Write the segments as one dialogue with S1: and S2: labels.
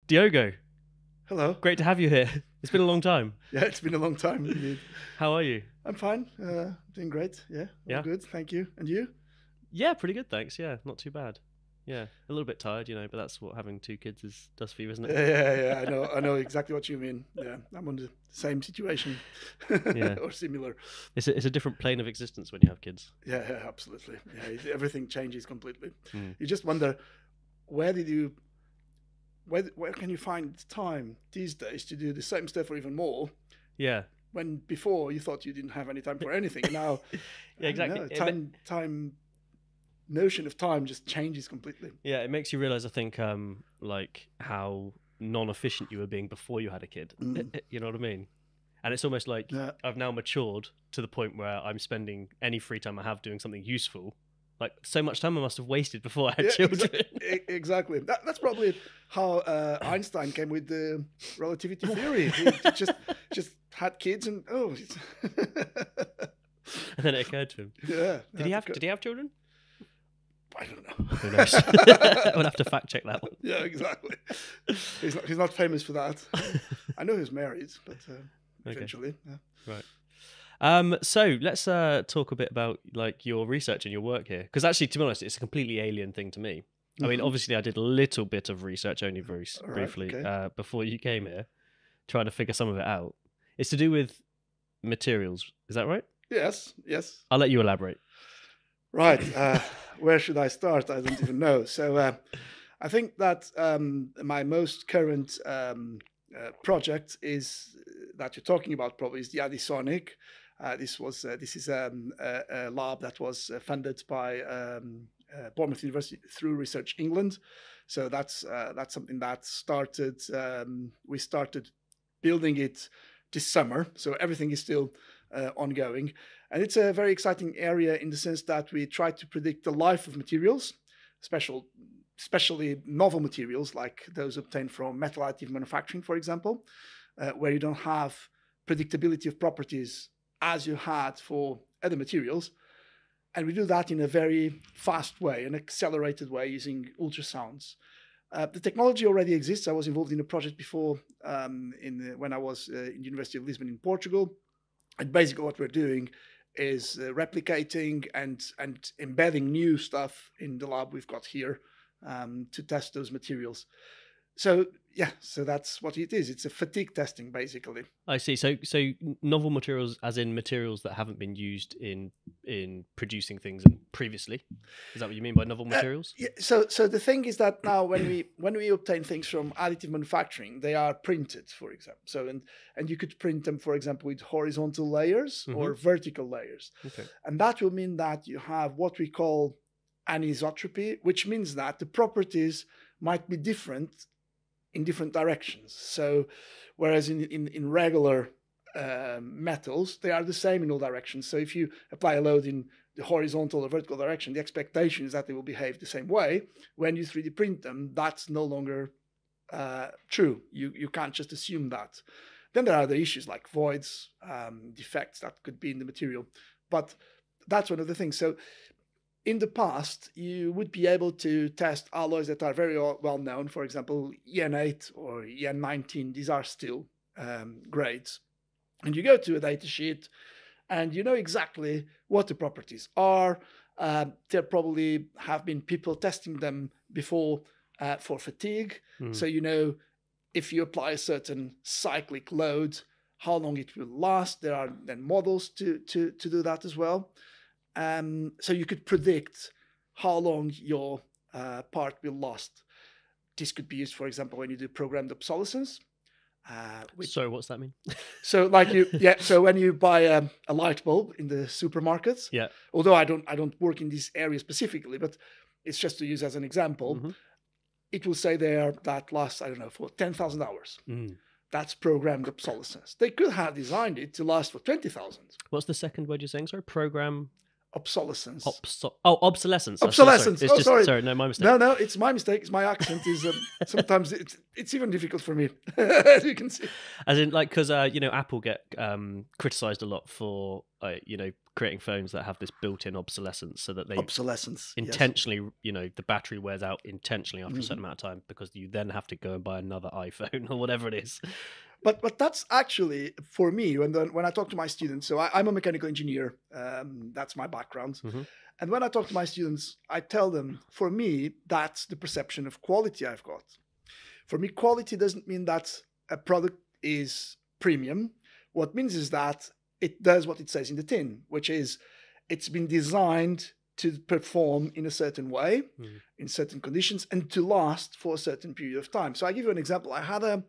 S1: Diogo,
S2: Hello.
S1: great to have you here. It's been a long time.
S2: Yeah, it's been a long time indeed.
S1: How are you?
S2: I'm fine. Doing great. Yeah, all
S1: Yeah?
S2: good. Thank you. And you?
S1: Yeah, pretty good, thanks. Yeah, not too bad. Yeah, a little bit tired, but that's what having two kids does for you, isn't it?
S2: Yeah. I know exactly what you mean. Yeah, I'm on the same situation.
S1: Yeah.
S2: Or similar.
S1: It's a different plane of existence when you have kids.
S2: Yeah, absolutely. Yeah, everything changes completely.
S1: Mm.
S2: You just wonder, where can you find time these days to do the same stuff or even more?
S1: Yeah.
S2: When before you thought you didn't have any time for anything, and now,
S1: Yeah, exactly.
S2: Time notion of time just changes completely.
S1: Yeah, it makes you realize, I think, like how non-efficient you were being before you had a kid. You know what I mean? And it's almost like I've now matured to the point where I'm spending any free time I have doing something useful. Like, so much time I must have wasted before I had children.
S2: Exactly. That's probably how Einstein came with the relativity theory. He just had kids and
S1: and then it occurred to him.
S2: Yeah.
S1: Did he have children?
S2: I don't know.
S1: Who knows? We'll have to fact check that one.
S2: Yeah, exactly. He's not famous for that. I know he's married, but eventually. Okay. Yeah.
S1: Right. So let's talk a bit about like your research and your work here, because actually, to be honest, it's a completely alien thing to me. I mean, obviously, I did a little bit of research, only very briefly, before you came here, trying to figure some of it out. It's to do with materials. Is that right?
S2: Yes.
S1: I'll let you elaborate.
S2: Right. Where should I start? I don't even know. So I think that my most current project is that you're talking about probably is the ADDISONIC. This is a lab that was funded by Bournemouth University through Research England. So that's something that started. We started building it this summer. So everything is still ongoing. And it's a very exciting area in the sense that we try to predict the life of materials, especially novel materials like those obtained from metal additive manufacturing, for example, where you don't have predictability of properties as you had for other materials. And we do that in a very fast way, an accelerated way using ultrasounds. The technology already exists. I was involved in a project before when I was in the University of Lisbon in Portugal. And basically what we're doing is replicating and embedding new stuff in the lab we've got here to test those materials. So that's what it is. It's a fatigue testing, basically.
S1: I see. So novel materials, as in materials that haven't been used in producing things previously. Is that what you mean by novel materials?
S2: Yeah. So the thing is that now when we obtain things from additive manufacturing, they are printed, for example. So and you could print them, for example, with horizontal layers or vertical layers. Okay. And that will mean that you have what we call anisotropy, which means that the properties might be different in different directions. So whereas in regular metals, they are the same in all directions. So if you apply a load in the horizontal or vertical direction, the expectation is that they will behave the same way. When you 3D print them, that's no longer true. You can't just assume that. Then there are other issues like voids, defects that could be in the material. But that's one of the things. So in the past, you would be able to test alloys that are very well known, for example, EN8 or EN19. These are still grades. And you go to a datasheet and you know exactly what the properties are. There probably have been people testing them before for fatigue. So you know if you apply a certain cyclic load, how long it will last. There are then models to do that as well. So you could predict how long your part will last. This could be used, for example, when you do programmed obsolescence.
S1: So what's that mean?
S2: So so when you buy a light bulb in the supermarkets, although I don't work in this area specifically, but it's just to use as an example, it will say there that lasts, I don't know, for 10,000 hours. That's programmed obsolescence. They could have designed it to last for 20,000.
S1: What's the second word you're saying? Sorry, program
S2: obsolescence.
S1: Obsolescence.
S2: Obsolescence.
S1: Sorry.
S2: Sorry.
S1: Sorry, no, my mistake.
S2: No, it's my mistake. It's my accent is sometimes it's even difficult for me, as you can see.
S1: As in, like, because Apple get criticized a lot for creating phones that have this built-in obsolescence, so that they intentionally, yes. The battery wears out intentionally after a certain amount of time, because you then have to go and buy another iPhone or whatever it is.
S2: But that's actually, for me, when I talk to my students, so I'm a mechanical engineer, that's my background. Mm-hmm. And when I talk to my students, I tell them, for me, that's the perception of quality I've got. For me, quality doesn't mean that a product is premium. What it means is that it does what it says in the tin, which is it's been designed to perform in a certain way, in certain conditions, and to last for a certain period of time. So I give you an example. I had a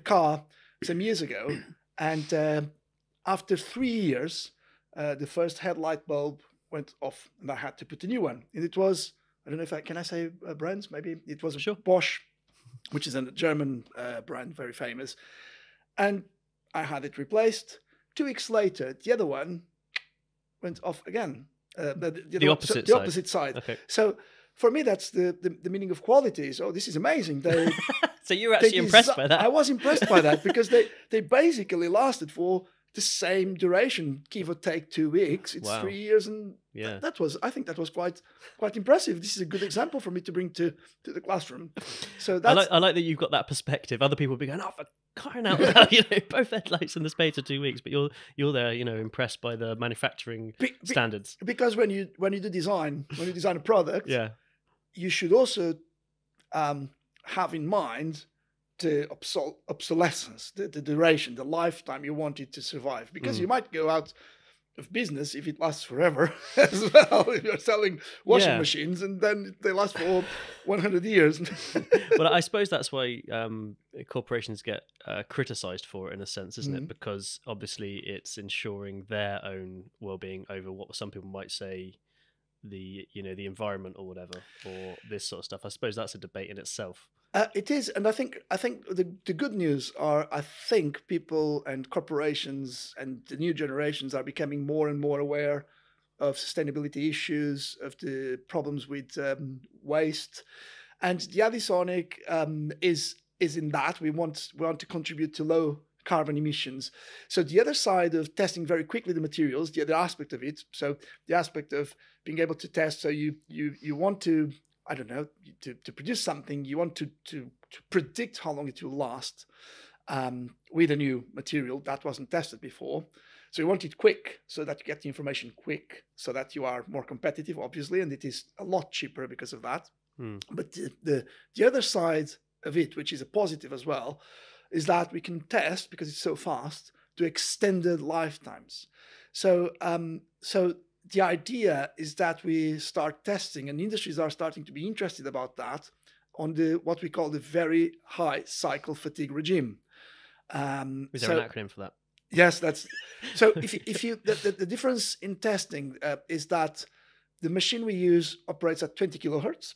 S2: car some years ago, and after 3 years, the first headlight bulb went off, and I had to put a new one. And it was, I don't know if can I say brands? Maybe it was
S1: sure.
S2: Bosch, which is a German brand, very famous. And I had it replaced. 2 weeks later, the other one went off again. The opposite side.
S1: Okay.
S2: So for me, that's the meaning of quality. So this is amazing.
S1: So you were actually impressed by that?
S2: I was impressed by that, because they basically lasted for the same duration, give or take 2 weeks. It's 3 years, and I think that was quite impressive. This is a good example for me to bring to the classroom. So that's,
S1: I like that you've got that perspective. Other people will be going, "Oh, for crying out loud, both headlights in the space of 2 weeks," but you're there, impressed by the manufacturing standards.
S2: Because when you design a product, you should also have in mind the obsolescence, the duration, the lifetime you want it to survive. Because you might go out of business if it lasts forever as well. If you're selling washing machines, and then they last for 100 years.
S1: Well, I suppose that's why corporations get criticized for it, in a sense, isn't it? Because obviously it's ensuring their own well-being over what some people might say the environment or whatever, or this sort of stuff. I suppose that's a debate in itself.
S2: It is, and I think the good news are, I think people and corporations and the new generations are becoming more and more aware of sustainability issues, of the problems with waste, and the ADDISONIC is in that we want to contribute to low carbon emissions. So the other side of testing very quickly the materials, the other aspect of it, so the aspect of being able to test, so you want to, I don't know, to produce something, you want to predict how long it will last with a new material that wasn't tested before. So you want it quick, so that you get the information quick, so that you are more competitive, obviously, and it is a lot cheaper because of that. But the other side of it, which is a positive as well, is that we can test, because it's so fast, to extended lifetimes. So the idea is that we start testing, and industries are starting to be interested about that, on what we call the very high cycle fatigue regime.
S1: Is there an acronym for that?
S2: Yes, that's so. If you the difference in testing is that the machine we use operates at 20 kilohertz.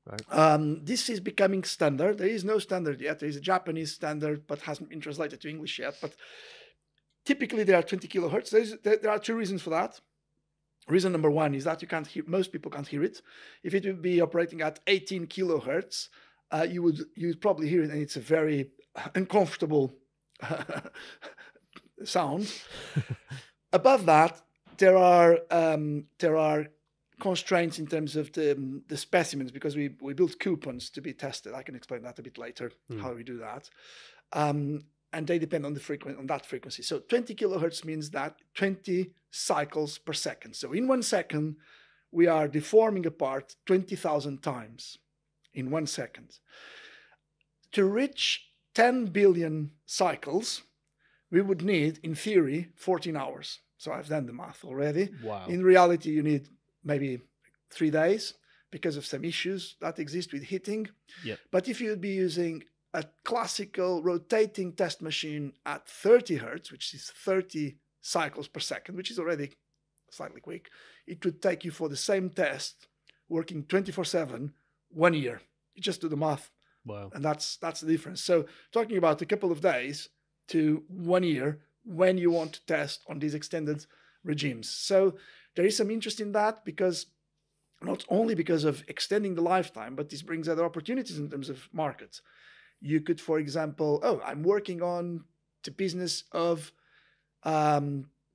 S2: Right. This is becoming standard. There is no standard yet. There is a Japanese standard, but hasn't been translated to English yet. But typically, they are 20 kilohertz. There are 2 reasons for that. Reason number 1 is that you can't hear. Most people can't hear it. If it would be operating at 18 kilohertz, you would probably hear it, and it's a very uncomfortable sound. Above that, there are constraints in terms of the specimens, because we built coupons to be tested. I can explain that a bit later, how we do that. And they depend on that frequency. So 20 kilohertz means that 20 cycles per second. So in 1 second, we are deforming a part 20,000 times in 1 second. To reach 10 billion cycles, we would need, in theory, 14 hours. So I've done the math already.
S1: Wow.
S2: In reality, you need maybe 3 days because of some issues that exist with heating.
S1: Yep.
S2: But if you'd be using a classical rotating test machine at 30 hertz, which is 30 cycles per second, which is already slightly quick, it would take you for the same test, working 24/7, 1 year. You just do the math.
S1: Wow.
S2: And that's the difference. So talking about a couple of days to 1 year when you want to test on these extended regimes. So there is some interest in that, because not only because of extending the lifetime, but this brings other opportunities in terms of markets. You could, for example, I'm working on the business of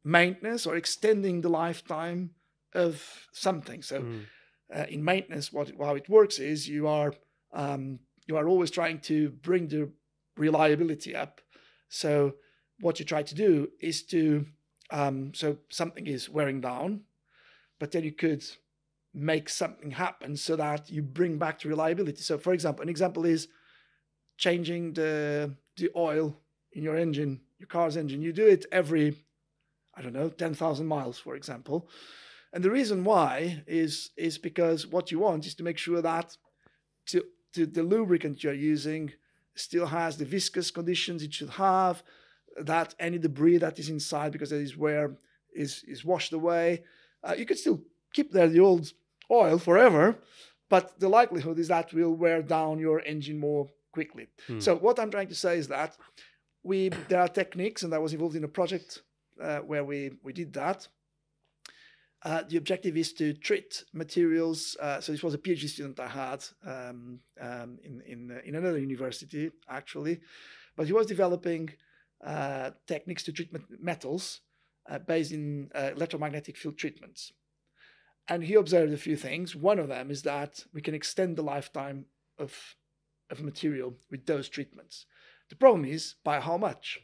S2: maintenance or extending the lifetime of something. So in maintenance, how it works is you are always trying to bring the reliability up. So what you try to do is to so something is wearing down, but then you could make something happen so that you bring back the reliability. So for example, an example is changing the oil in your engine, your car's engine. You do it every, 10,000 miles, for example. And the reason why is because what you want is to make sure that the lubricant you're using still has the viscous conditions it should have, that any debris that is inside, because there is wear, is washed away. You could still keep there the old oil forever, but the likelihood is that will wear down your engine more quickly. So what I'm trying to say is that there are techniques, and I was involved in a project where we did that. The objective is to treat materials. So this was a PhD student I had in another university, actually, but he was developing techniques to treat metals based in electromagnetic field treatments. And he observed a few things. One of them is that we can extend the lifetime of material with those treatments. The problem is, by how much?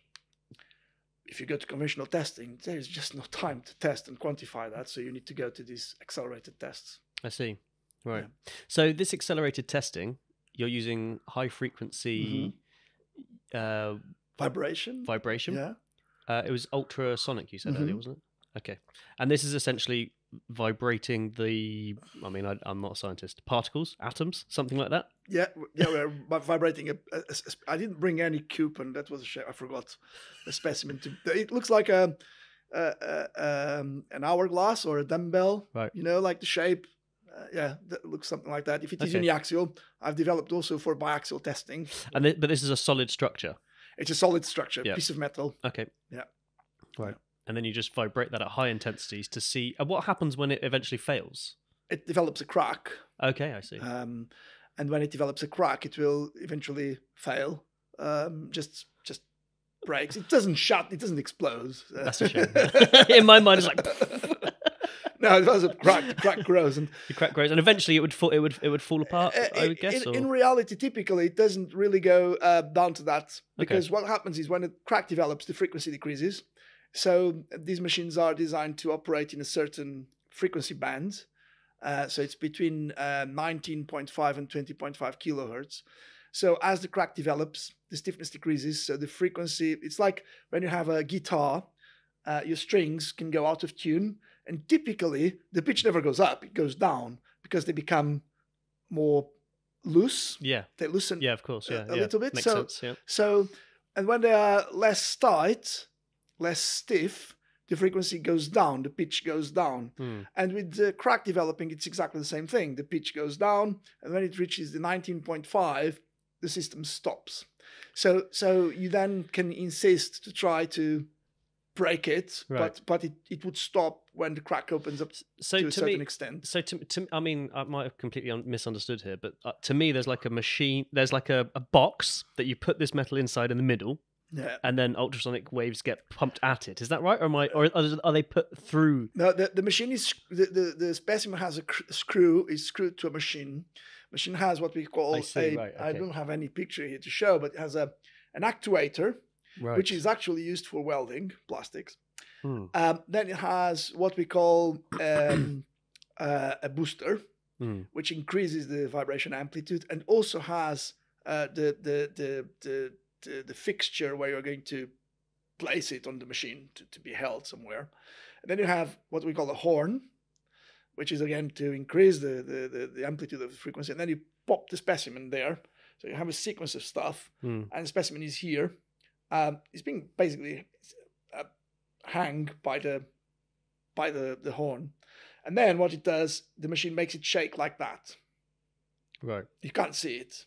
S2: If you go to conventional testing, there is just no time to test and quantify that. So you need to go to these accelerated tests.
S1: I see. Right. Yeah. So this accelerated testing, you're using high frequency
S2: vibration.
S1: Yeah. It was ultrasonic, you said earlier, wasn't it? Okay. And this is essentially vibrating I'm not a scientist, particles, atoms, something like that?
S2: Yeah, we're vibrating I didn't bring any coupon. That was a shame. I forgot a specimen. It looks like an hourglass or a dumbbell,
S1: right?
S2: Like the shape. That looks something like that. If it is uniaxial, I've developed also for biaxial testing.
S1: But this is a solid structure?
S2: It's a solid structure, piece of metal.
S1: Okay.
S2: Yeah.
S1: Right. Yeah. And then you just vibrate that at high intensities to see what happens when it eventually fails.
S2: It develops a crack.
S1: Okay, I see.
S2: And when it develops a crack, it will eventually fail. Just breaks. It doesn't shut. It doesn't explode.
S1: That's a shame. In my mind, it's like.
S2: No, it was a crack. The crack grows, and
S1: the crack grows, and eventually it would fall apart. I would guess.
S2: In reality, typically, it doesn't really go down to that, because what happens is when a crack develops, the frequency decreases. So these machines are designed to operate in a certain frequency band. So it's between 19.5 and 20.5 kilohertz. So as the crack develops, the stiffness decreases. So the frequency, it's like when you have a guitar, your strings can go out of tune. And typically, the pitch never goes up, it goes down, because they become more loose.
S1: Yeah.
S2: They loosen
S1: of course. Yeah,
S2: a little bit.
S1: Makes sense, yeah.
S2: So, and when they are less tight, less stiff, the frequency goes down, the pitch goes down. And with the crack developing, it's exactly the same thing. The pitch goes down, and when it reaches the 19.5, the system stops. So you then can insist to try to break it, right. but it would stop when the crack opens up to a certain extent.
S1: So I might have completely misunderstood here, but to me, there's like a machine, there's like a box that you put this metal inside in the middle.
S2: Yeah.
S1: And then ultrasonic waves get pumped at it. Is that right? Or are they put through?
S2: No, the machine is the specimen has a screw. Is screwed to a machine. Machine has what we call I don't have any picture here to show, but it has an actuator, which is actually used for welding plastics. Then it has what we call a booster, which increases the vibration amplitude, and also has the fixture where you're going to place it on the machine to be held somewhere. And then you have what we call a horn, which is again to increase the amplitude of the frequency. And then you pop the specimen there. So you have a sequence of stuff, and the specimen is here. It's being basically hang by the horn. And then what it does, the machine makes it shake like that.
S1: Right.
S2: You can't see it.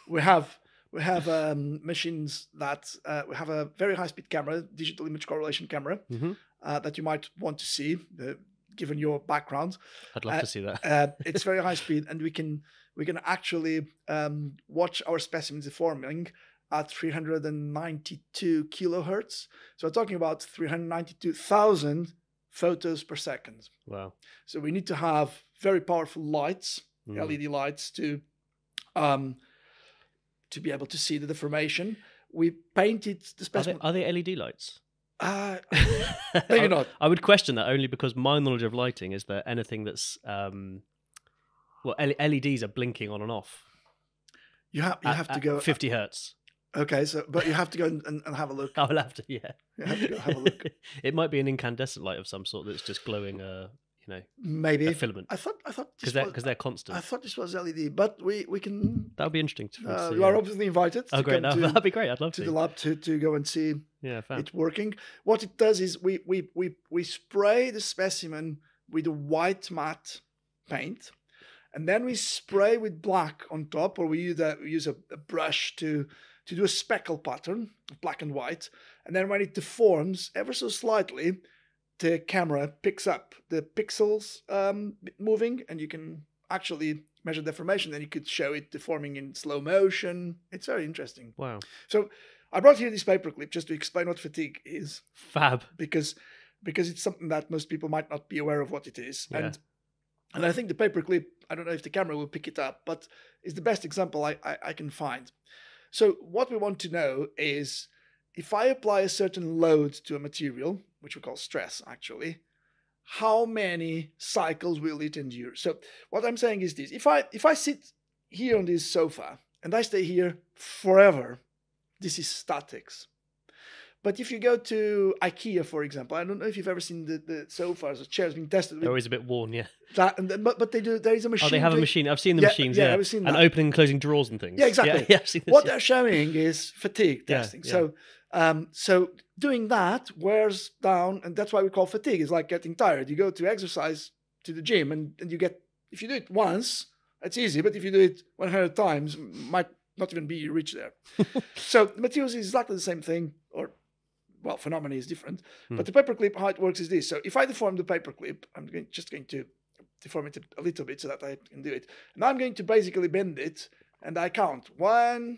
S2: We have machines that we have a very high-speed camera, digital image correlation camera, that you might want to see. given your background.
S1: I'd love to see that.
S2: It's very high speed, and we can actually watch our specimens deforming at 392 kilohertz. So we're talking about 392,000 photos per second.
S1: Wow.
S2: So we need to have very powerful lights, LED lights, to be able to see the deformation. We painted the specimen.
S1: Are they LED lights?
S2: Maybe not.
S1: I would question that only because my knowledge of lighting is that anything that's LEDs are blinking on and off.
S2: You have to go
S1: 50 hertz.
S2: Okay, but you have to go and have a look.
S1: I will have to, yeah.
S2: You have to go have a look.
S1: It might be an incandescent light of some sort that's just glowing,
S2: maybe
S1: a filament.
S2: I thought
S1: because they're constant.
S2: I thought this was LED, but we can.
S1: That would be interesting to see.
S2: You are obviously invited.
S1: Oh, great! That'd be great. I'd love
S2: to the lab to go and see.
S1: Yeah,
S2: it working. What it does is we spray the specimen with a white matte paint, and then we spray with black on top, or we use a brush to do a speckle pattern, black and white, and then when it deforms ever so slightly, the camera picks up the pixels moving, and you can actually measure deformation. Then you could show it deforming in slow motion. It's very interesting.
S1: Wow.
S2: So I brought here this paperclip just to explain what fatigue is.
S1: Fab.
S2: Because it's something that most people might not be aware of what it is.
S1: Yeah.
S2: And I think the paperclip, I don't know if the camera will pick it up, but it's the best example I can find. So what we want to know is, if I apply a certain load to a material, which we call stress actually, how many cycles will it endure? So what I'm saying is this: if I sit here on this sofa and I stay here forever, this is statics. But if you go to IKEA, for example, I don't know if you've ever seen the sofas or chairs being tested.
S1: They're always a bit worn, yeah.
S2: But they do. There is a machine.
S1: Oh, they have a machine. I've seen the machines. Yeah,
S2: I've seen that.
S1: And opening and closing drawers and things.
S2: Yeah, exactly.
S1: Yeah, I've seen this,
S2: what they're showing is fatigue testing.
S1: Yeah.
S2: So doing that wears down, and that's why we call fatigue. It's like getting tired. You go to exercise to the gym, and you get, if you do it once, it's easy. But if you do it 100 times, might not even be reached there. So the materials is exactly the same thing, well, phenomena is different. But the paperclip, how it works is this. So if I deform the paperclip, I'm just going to deform it a little bit so that I can do it. And I'm going to basically bend it, and I count 1,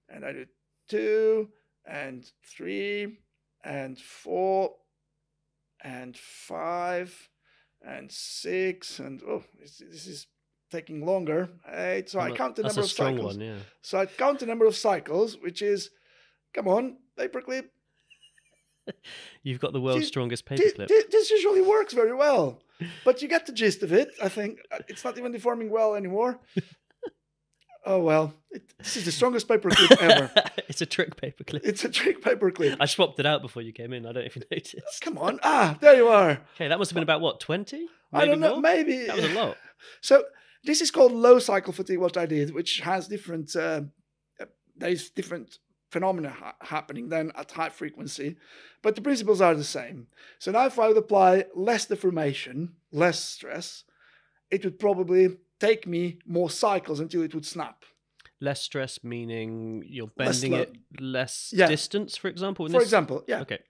S2: and I do 2, and 3, and 4, and 5, and 6, and this is taking longer. 8. So I count the number of cycles.
S1: One, yeah.
S2: So I count the number of cycles, which is, come on, paperclip.
S1: You've got the world's strongest paperclip.
S2: This usually works very well, but you get the gist of it. I think it's not even deforming well anymore. Oh well, this is the strongest paperclip ever.
S1: It's a trick paperclip.
S2: It's a trick paperclip.
S1: I swapped it out before you came in. I don't know if you noticed.
S2: Come on, there you are.
S1: Okay, that must have been about what, 20?
S2: I don't know, maybe
S1: that was a lot.
S2: So this is called low cycle fatigue. What I did, which has different, there's different phenomena happening then at high frequency, but the principles are the same. So now if I would apply less deformation, less stress, it would probably take me more cycles until it would snap.
S1: Less stress meaning you're bending it less distance, for example?
S2: For example, yeah.
S1: Okay.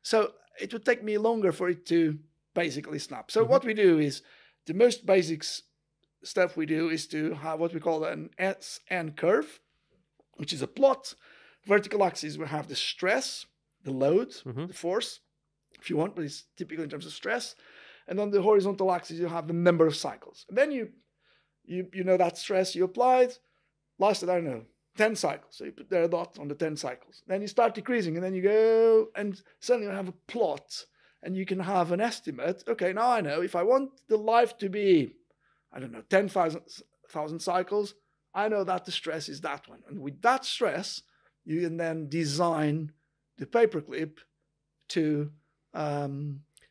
S2: So it would take me longer for it to basically snap. So what we do is, the most basic stuff we do is to have what we call an SN curve, which is a plot. Vertical axis, we have the stress, the load, the force, if you want, but it's typical in terms of stress. And on the horizontal axis, you have the number of cycles. And then you know that stress you applied lasted, I don't know, 10 cycles. So you put there a dot on the 10 cycles. Then you start decreasing, and then you go, and suddenly you have a plot, and you can have an estimate. Okay, now I know if I want the life to be, I don't know, 10,000 cycles, I know that the stress is that one. And with that stress, you can then design the paperclip to...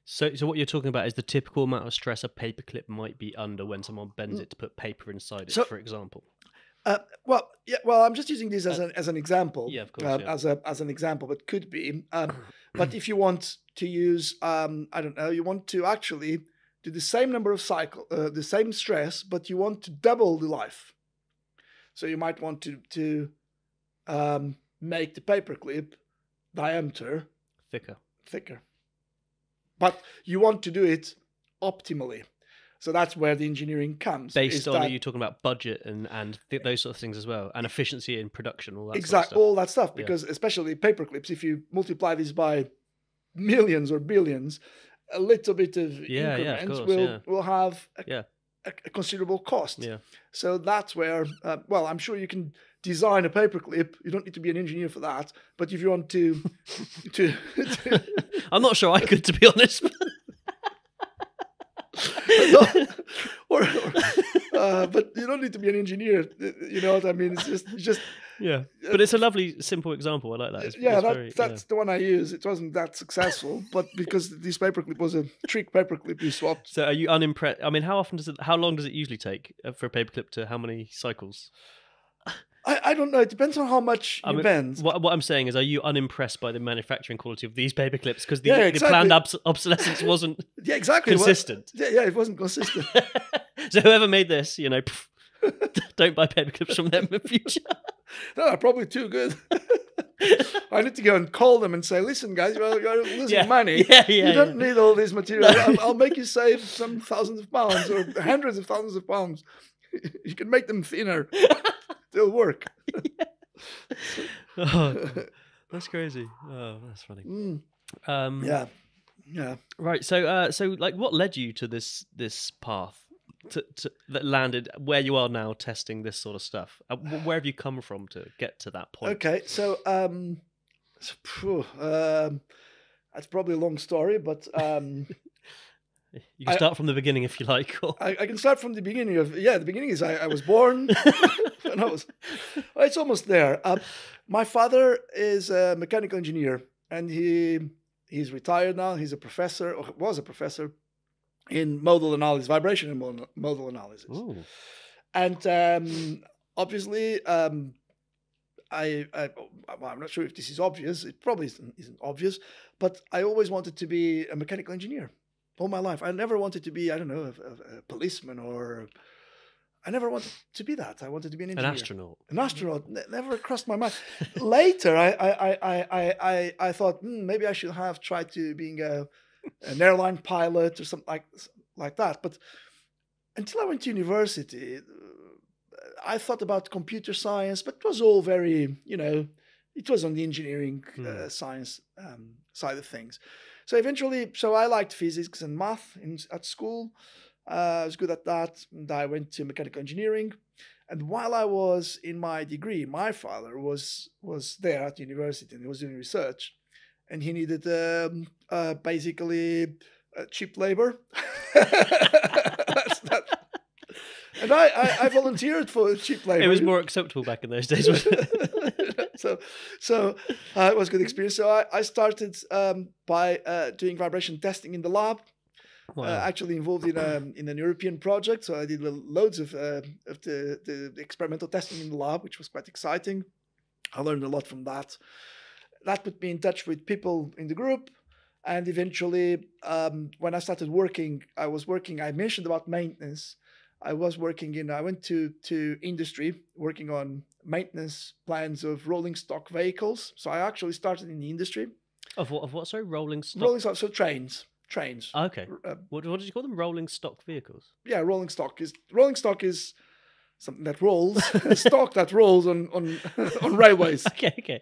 S1: So what you're talking about is the typical amount of stress a paperclip might be under when someone bends it to put paper inside it, for example.
S2: Well, I'm just using this as an example.
S1: Yeah, of course.
S2: As an example, but could be. But if you want to use, I don't know, you want to actually do the same number of cycles, the same stress, but you want to double the life. So you might want to make the paperclip diameter
S1: thicker.
S2: But you want to do it optimally. So that's where the engineering comes.
S1: Based on, are you talking about budget and those sort of things as well, and efficiency in production, all that
S2: exactly,
S1: sort of stuff?
S2: all that stuff, because especially paper clips, if you multiply this by millions or billions, a little bit of increments will have a considerable cost.
S1: Yeah.
S2: So that's where, well, I'm sure you can design a paperclip. You don't need to be an engineer for that. But if you want to
S1: I'm not sure I could, to be honest.
S2: But you don't need to be an engineer. You know what I mean? It's just
S1: yeah. But it's a lovely, simple example. I like that.
S2: That's the one I use. It wasn't that successful, but because this paperclip was a trick paperclip, you swapped.
S1: So are you unimpressed? I mean, how long does it usually take for a paperclip to how many cycles?
S2: I don't know. It depends on how much you bend.
S1: What I'm saying is, are you unimpressed by the manufacturing quality of these paperclips? Because the planned obsolescence wasn't consistent.
S2: It wasn't consistent.
S1: So whoever made this, don't buy paperclips from them in the future.
S2: No, they're probably too good. I need to go and call them and say, listen, guys, you're losing money. You don't need all this material. No. I'll make you save some thousands of pounds or hundreds of thousands of pounds. You can make them thinner. They'll work.
S1: Oh, that's crazy. Oh, that's funny.
S2: Yeah.
S1: Right. So like, what led you to this path that landed where you are now, testing this sort of stuff? Where have you come from to get to that point?
S2: Okay. So that's probably a long story, but
S1: you can start from the beginning if you like. Or...
S2: I can start from the beginning the beginning is I was born. And it's almost there. My father is a mechanical engineer, and he's retired now. He's a professor, or was a professor in modal analysis, vibration and modal analysis. Ooh. And obviously, I'm not sure if this is obvious. It probably isn't obvious, but I always wanted to be a mechanical engineer all my life. I never wanted to be, I don't know, a policeman or... I never wanted to be that. I wanted to be an engineer. An astronaut. Never crossed my mind. Later, I thought maybe I should have tried to being an airline pilot or something like that. But until I went to university, I thought about computer science, but it was all very, it was on the engineering science side of things. So eventually, I liked physics and math at school. I was good at that, and I went to mechanical engineering. And while I was in my degree, my father was there at university, and he was doing research, and he needed basically cheap labor. And I volunteered for cheap labor.
S1: It was more acceptable back in those days, wasn't it?
S2: So it was a good experience. So I started by doing vibration testing in the lab. Wow. Actually involved in an European project, so I did loads of the experimental testing in the lab, which was quite exciting. I learned a lot from that. That put me in touch with people in the group, and eventually, when I started working, I mentioned about maintenance. I went to industry, working on maintenance plans of rolling stock vehicles. So I actually started in the industry.
S1: Of what? Sorry, rolling stock.
S2: Rolling stock, so trains.
S1: Okay. What did you call them? Rolling stock vehicles.
S2: Yeah, rolling stock is something that rolls, a stock that rolls on railways.
S1: Okay.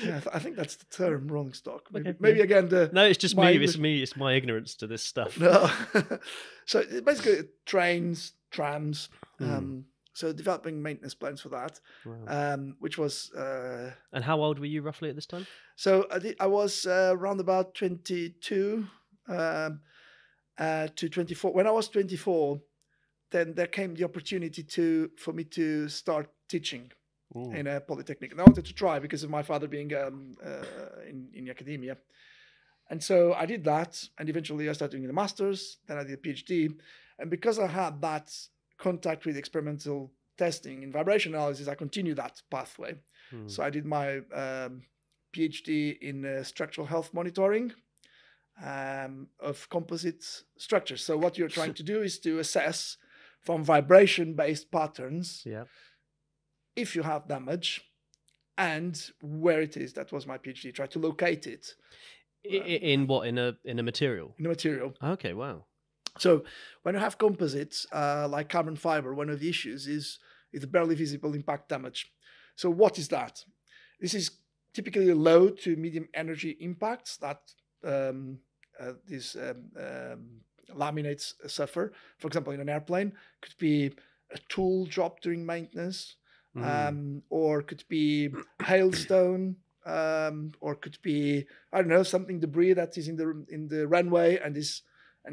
S2: Yeah, I think that's the term, rolling stock. Maybe
S1: yeah.
S2: Again,
S1: no, it's just me. It's my ignorance to this stuff.
S2: No, so basically trains, trams. So developing maintenance plans for that, wow. Which was.
S1: And how old were you roughly at this time?
S2: So I was around about 22 to 24. When I was 24, then there came the opportunity for me to start teaching in a polytechnic, and I wanted to try because of my father being in academia, and so I did that, and eventually I started doing the masters. Then I did a PhD, and because I had that contact with experimental testing in vibration analysis, I continued that pathway. So I did my PhD in structural health monitoring of composite structures. So what you're trying to do is to assess from vibration-based patterns if you have damage and where it is. That was my PhD. Try to locate it.
S1: In what? In a material?
S2: In a material.
S1: Okay, wow.
S2: So when you have composites like carbon fiber, one of the issues is the barely visible impact damage. So what is that? This is typically low to medium energy impacts that these laminates suffer. For example, in an airplane, could be a tool dropped during maintenance, or could be hailstone, or could be, I don't know, something debris that is in the runway and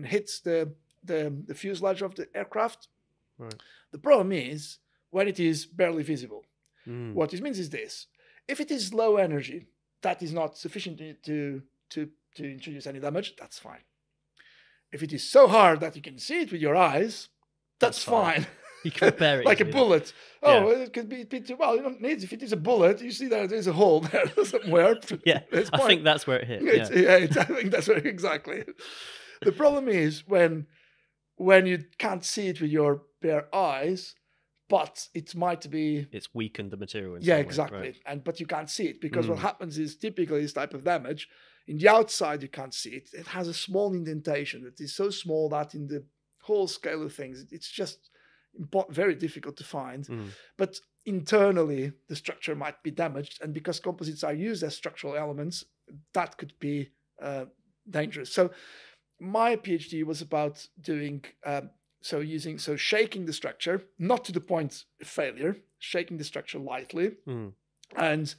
S2: hits the fuselage of the aircraft.
S1: Right.
S2: The problem is when it is barely visible. What this means is this: if it is low energy, that is not sufficient to introduce any damage. That's fine. If it is so hard that you can see it with your eyes, that's fine.
S1: You can repair it
S2: like a bullet. Oh,
S1: yeah.
S2: it could be too well. You don't need. If it is a bullet, you see there's a hole there somewhere.
S1: Yeah, I think that's where it hit.
S2: I think that's where exactly. The problem is when you can't see it with your bare eyes, but it might be...
S1: It's weakened the material in
S2: yeah,
S1: some
S2: exactly.
S1: way, right.
S2: But you can't see it because what happens is typically this type of damage, in the outside you can't see it. It has a small indentation that is so small that in the whole scale of things, it's just very difficult to find. But internally, the structure might be damaged. And because composites are used as structural elements, that could be dangerous. So my PhD was about doing... shaking the structure, not to the point of failure, shaking the structure lightly, and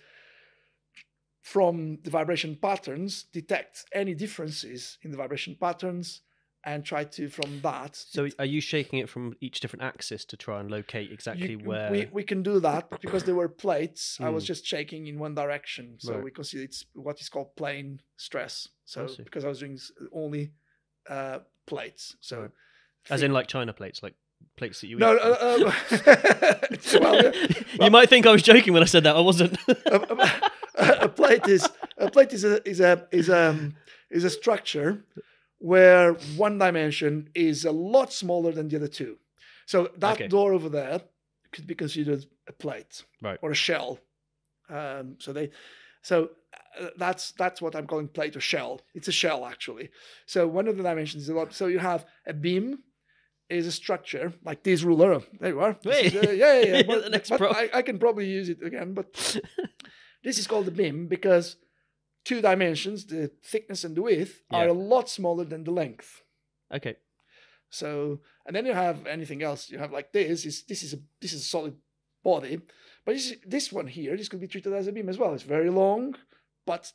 S2: from the vibration patterns, detect any differences in the vibration patterns and try to, from that...
S1: So are you shaking it from each different axis to try and locate exactly where...
S2: We can do that, but because there were plates, I was just shaking in one direction. So
S1: right.
S2: we consider it's what is called plane stress. So because I was doing only plates. So...
S1: Right. As in like China plates, like plates that you eat?
S2: No,
S1: you might think I was joking when I said that. I wasn't.
S2: a plate is a structure where one dimension is a lot smaller than the other two. So that door over there could be considered a plate,
S1: right,
S2: or a shell. That's what I'm calling plate or shell. It's a shell actually. So one of the dimensions is a lot. So you have a beam. Is a structure like this ruler. There you are. Yeah. But I can probably use it again. But this is called the beam because two dimensions, the thickness and the width, are a lot smaller than the length.
S1: Okay.
S2: So, and then you have anything else. You have like this. This is a solid body, but this one here, this could be treated as a beam as well. It's very long, but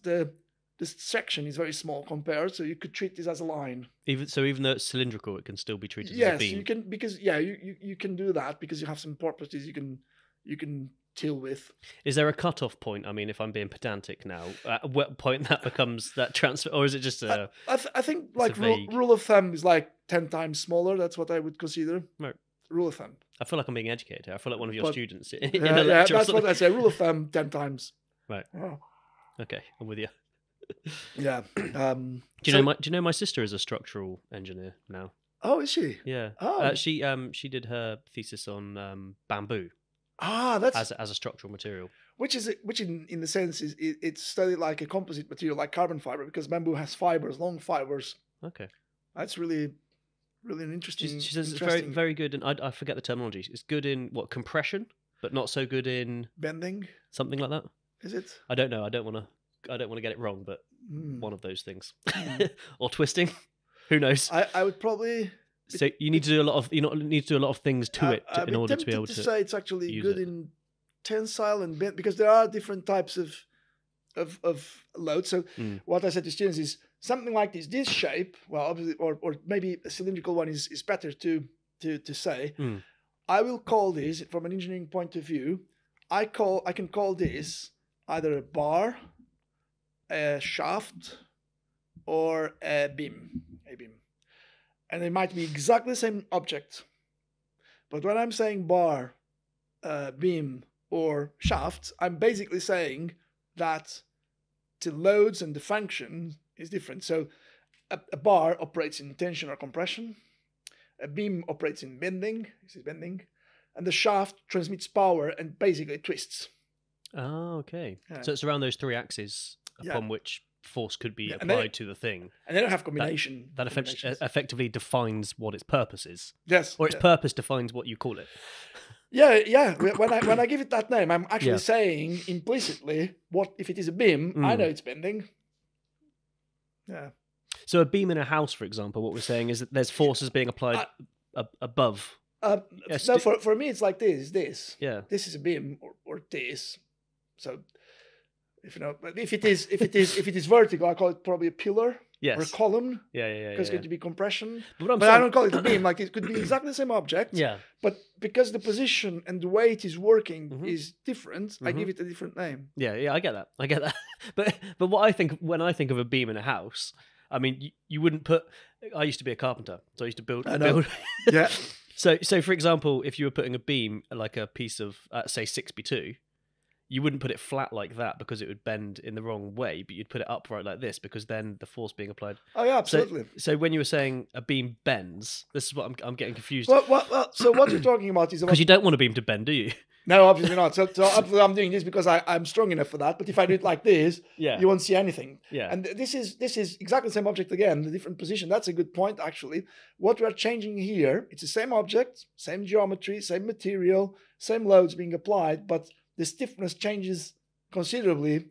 S2: this section is very small compared, so you could treat this as a line.
S1: Even though it's cylindrical, it can still be treated as a beam. Yes,
S2: you can, because you can do that because you have some properties you can deal with.
S1: Is there a cut-off point? I mean, if I'm being pedantic now, at what point that becomes that transfer, or is it just a?
S2: I think like rule of thumb is like 10 times smaller. That's what I would consider.
S1: Right.
S2: Rule of thumb.
S1: I feel like I'm being educated. I feel like one of your students in
S2: a lecture. That's what I say. Rule of thumb, 10 times.
S1: Right. Oh. Okay, I'm with you.
S2: Yeah.
S1: Do you know my sister is a structural engineer now?
S2: Oh, is she?
S1: Yeah. Oh. She did her thesis on bamboo.
S2: That's
S1: as a structural material.
S2: Which in the sense is it's studied like a composite material, like carbon fiber, because bamboo has fibers, long fibers.
S1: Okay.
S2: That's really an interesting.
S1: She says it's very, very good, and I forget the terminology. It's good in what, compression, but not so good in
S2: bending.
S1: Something like that.
S2: Is it?
S1: I don't know. I don't want to get it wrong, but one of those things, or twisting. Who knows?
S2: I would probably.
S1: So you need to do a lot of things to it in order to be able to
S2: say it's actually good in tensile and bend, because there are different types of load. So what I said to students is something like this shape. Well, obviously, or maybe a cylindrical one is better to say. I will call this, from an engineering point of view, I can call this either a bar, a shaft, or a beam. And they might be exactly the same object. But when I'm saying bar, beam, or shaft, I'm basically saying that the loads and the function is different. So a bar operates in tension or compression. A beam operates in bending. This is bending. And the shaft transmits power and basically twists.
S1: Oh, okay. Yeah. So it's around those three axes upon which force could be applied to the thing.
S2: And they don't have combination.
S1: That effectively defines what its purpose is.
S2: Yes.
S1: Or its purpose defines what you call it.
S2: Yeah. When I give it that name, I'm actually saying implicitly, what if it is a beam? I know it's bending. Yeah.
S1: So a beam in a house, for example, what we're saying is that there's forces being applied above.
S2: No, for me, it's like this.
S1: Yeah.
S2: This is a beam or this. So, if it is vertical, I call it probably a pillar.
S1: Yes.
S2: Or a column.
S1: Yeah.
S2: Because it's going to be compression.
S1: But
S2: I don't call it a beam. Like it could be exactly the same object.
S1: Yeah.
S2: But because the position and the way it is working is different, I give it a different name.
S1: Yeah. I get that. But what I think when I think of a beam in a house, I mean, you wouldn't put. I used to be a carpenter, so I used to build.
S2: Yeah.
S1: So for example, if you were putting a beam like a piece of say 6x2. You wouldn't put it flat like that because it would bend in the wrong way, but you'd put it upright like this because then the force being applied.
S2: Oh yeah, absolutely.
S1: So when you were saying a beam bends, this is what I'm getting confused.
S2: Well, so what you're talking about is
S1: because you don't want a beam to bend, do you?
S2: No, obviously not. So I'm doing this because I'm strong enough for that. But if I do it like this, you won't see anything.
S1: Yeah.
S2: And this is exactly the same object again, the different position. That's a good point, actually. What we are changing here, it's the same object, same geometry, same material, same loads being applied, but the stiffness changes considerably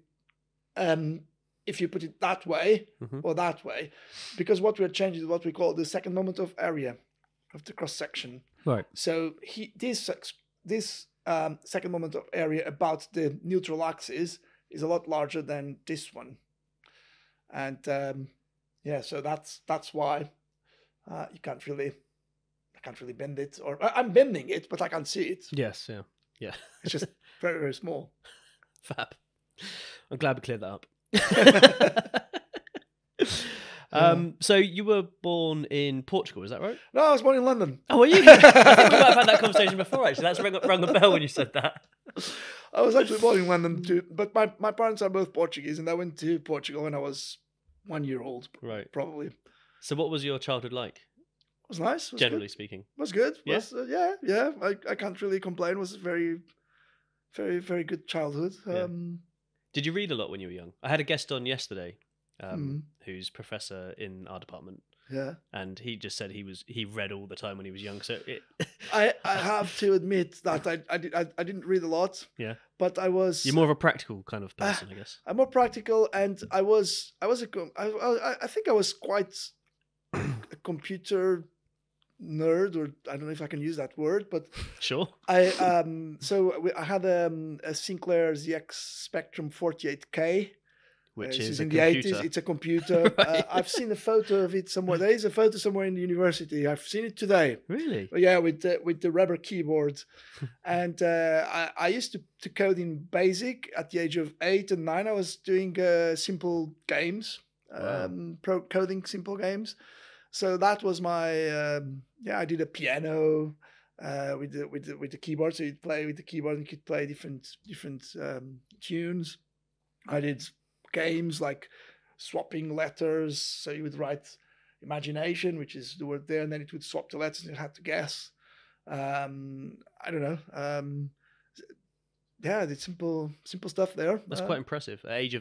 S2: if you put it that way or that way, because what we're changing is what we call the second moment of area of the cross section.
S1: Right.
S2: So this second moment of area about the neutral axis is a lot larger than this one, and so that's why I can't really bend it, or I'm bending it, but I can't see it.
S1: Yes. Yeah.
S2: It's just very, very small.
S1: Fab. I'm glad we cleared that up. So you were born in Portugal, is that right?
S2: No, I was born in London.
S1: Oh, were you? I think we might have had that conversation before, actually. That's rung a bell when you said that.
S2: I was actually born in London too, but my parents are both Portuguese, and I went to Portugal when I was 1 year old,
S1: right?
S2: Probably.
S1: So what was your childhood like?
S2: It was nice.
S1: Generally speaking.
S2: It was good.
S1: Yeah?
S2: Yeah. I can't really complain. It was a very, very, very good childhood.
S1: Did you read a lot when you were young? I had a guest on yesterday who's professor in our department.
S2: Yeah.
S1: And he just said he read all the time when he was young. So
S2: I have to admit that I didn't read a lot.
S1: Yeah.
S2: But I was.
S1: You're more of a practical kind of person, I guess. I'm
S2: more practical, and I think I was quite a computer nerd, or I don't know if I can use that word, but
S1: sure.
S2: I had a Sinclair ZX Spectrum 48K,
S1: which is
S2: in
S1: the
S2: computer. 80s. It's a computer.
S1: Right.
S2: I've seen a photo of it somewhere. There is a photo somewhere in the university. I've seen it today.
S1: Really?
S2: Yeah, with the rubber keyboard. And I used to code in BASIC at the age of 8 and 9. I was doing simple games, coding simple games. So that was my I did a piano with the keyboard. So you'd play with the keyboard and you could play different tunes. I did games like swapping letters. So you would write imagination, which is the word there, and then it would swap the letters and you had to guess. I don't know. I did simple stuff there.
S1: That's quite impressive. At age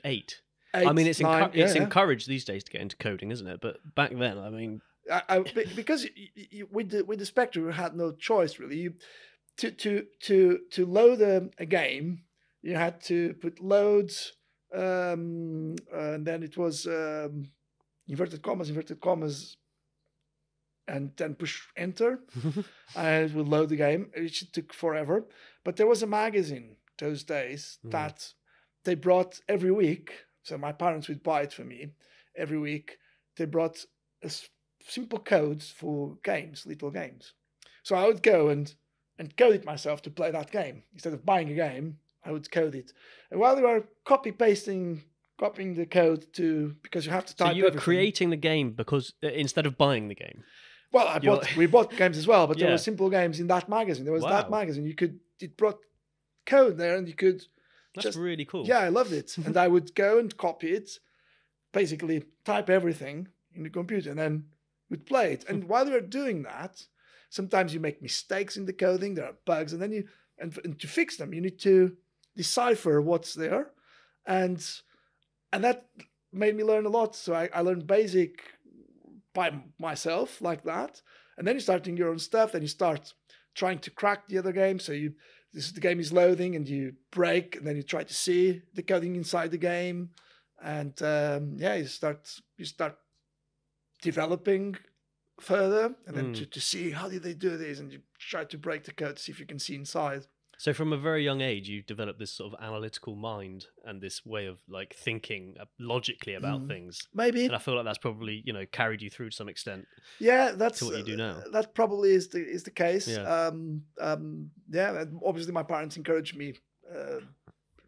S1: 8.
S2: 8,
S1: I mean, it's
S2: 9,
S1: it's encouraged these days to get into coding, isn't it? But back then, I mean,
S2: because with the Spectrum, you had no choice really. To load a game, you had to put loads, and then it was inverted commas, and then push enter, and it would load the game, which took forever. But there was a magazine those days that they brought every week. So my parents would buy it for me every week. They brought simple codes for games, little games. So I would go and code it myself to play that game. Instead of buying a game, I would code it. And while they were copying the code because you have to type.
S1: So you were creating the game because instead of buying the game.
S2: Well, we bought games as well, but there were simple games in that magazine. There was that magazine. It brought code there, and you could.
S1: That's really cool.
S2: Yeah, I loved it. And I would go and copy it, basically type everything in the computer, and then would play it. And while you're doing that, sometimes you make mistakes in the coding. There are bugs, and then and to fix them, you need to decipher what's there, and that made me learn a lot. So I learned basic by myself like that. And then you start doing your own stuff. Then you start trying to crack the other game. So the game is loading and you break, and then you try to see the coding inside the game. And you start developing further, and then to see how did they do this, and you try to break the code to see if you can see inside.
S1: So from a very young age, you developed this sort of analytical mind and this way of like thinking logically about things.
S2: Maybe.
S1: And I feel like that's probably, carried you through to some extent.
S2: Yeah, that's
S1: to what you do now.
S2: That probably is the case.
S1: Yeah.
S2: And obviously my parents encouraged me,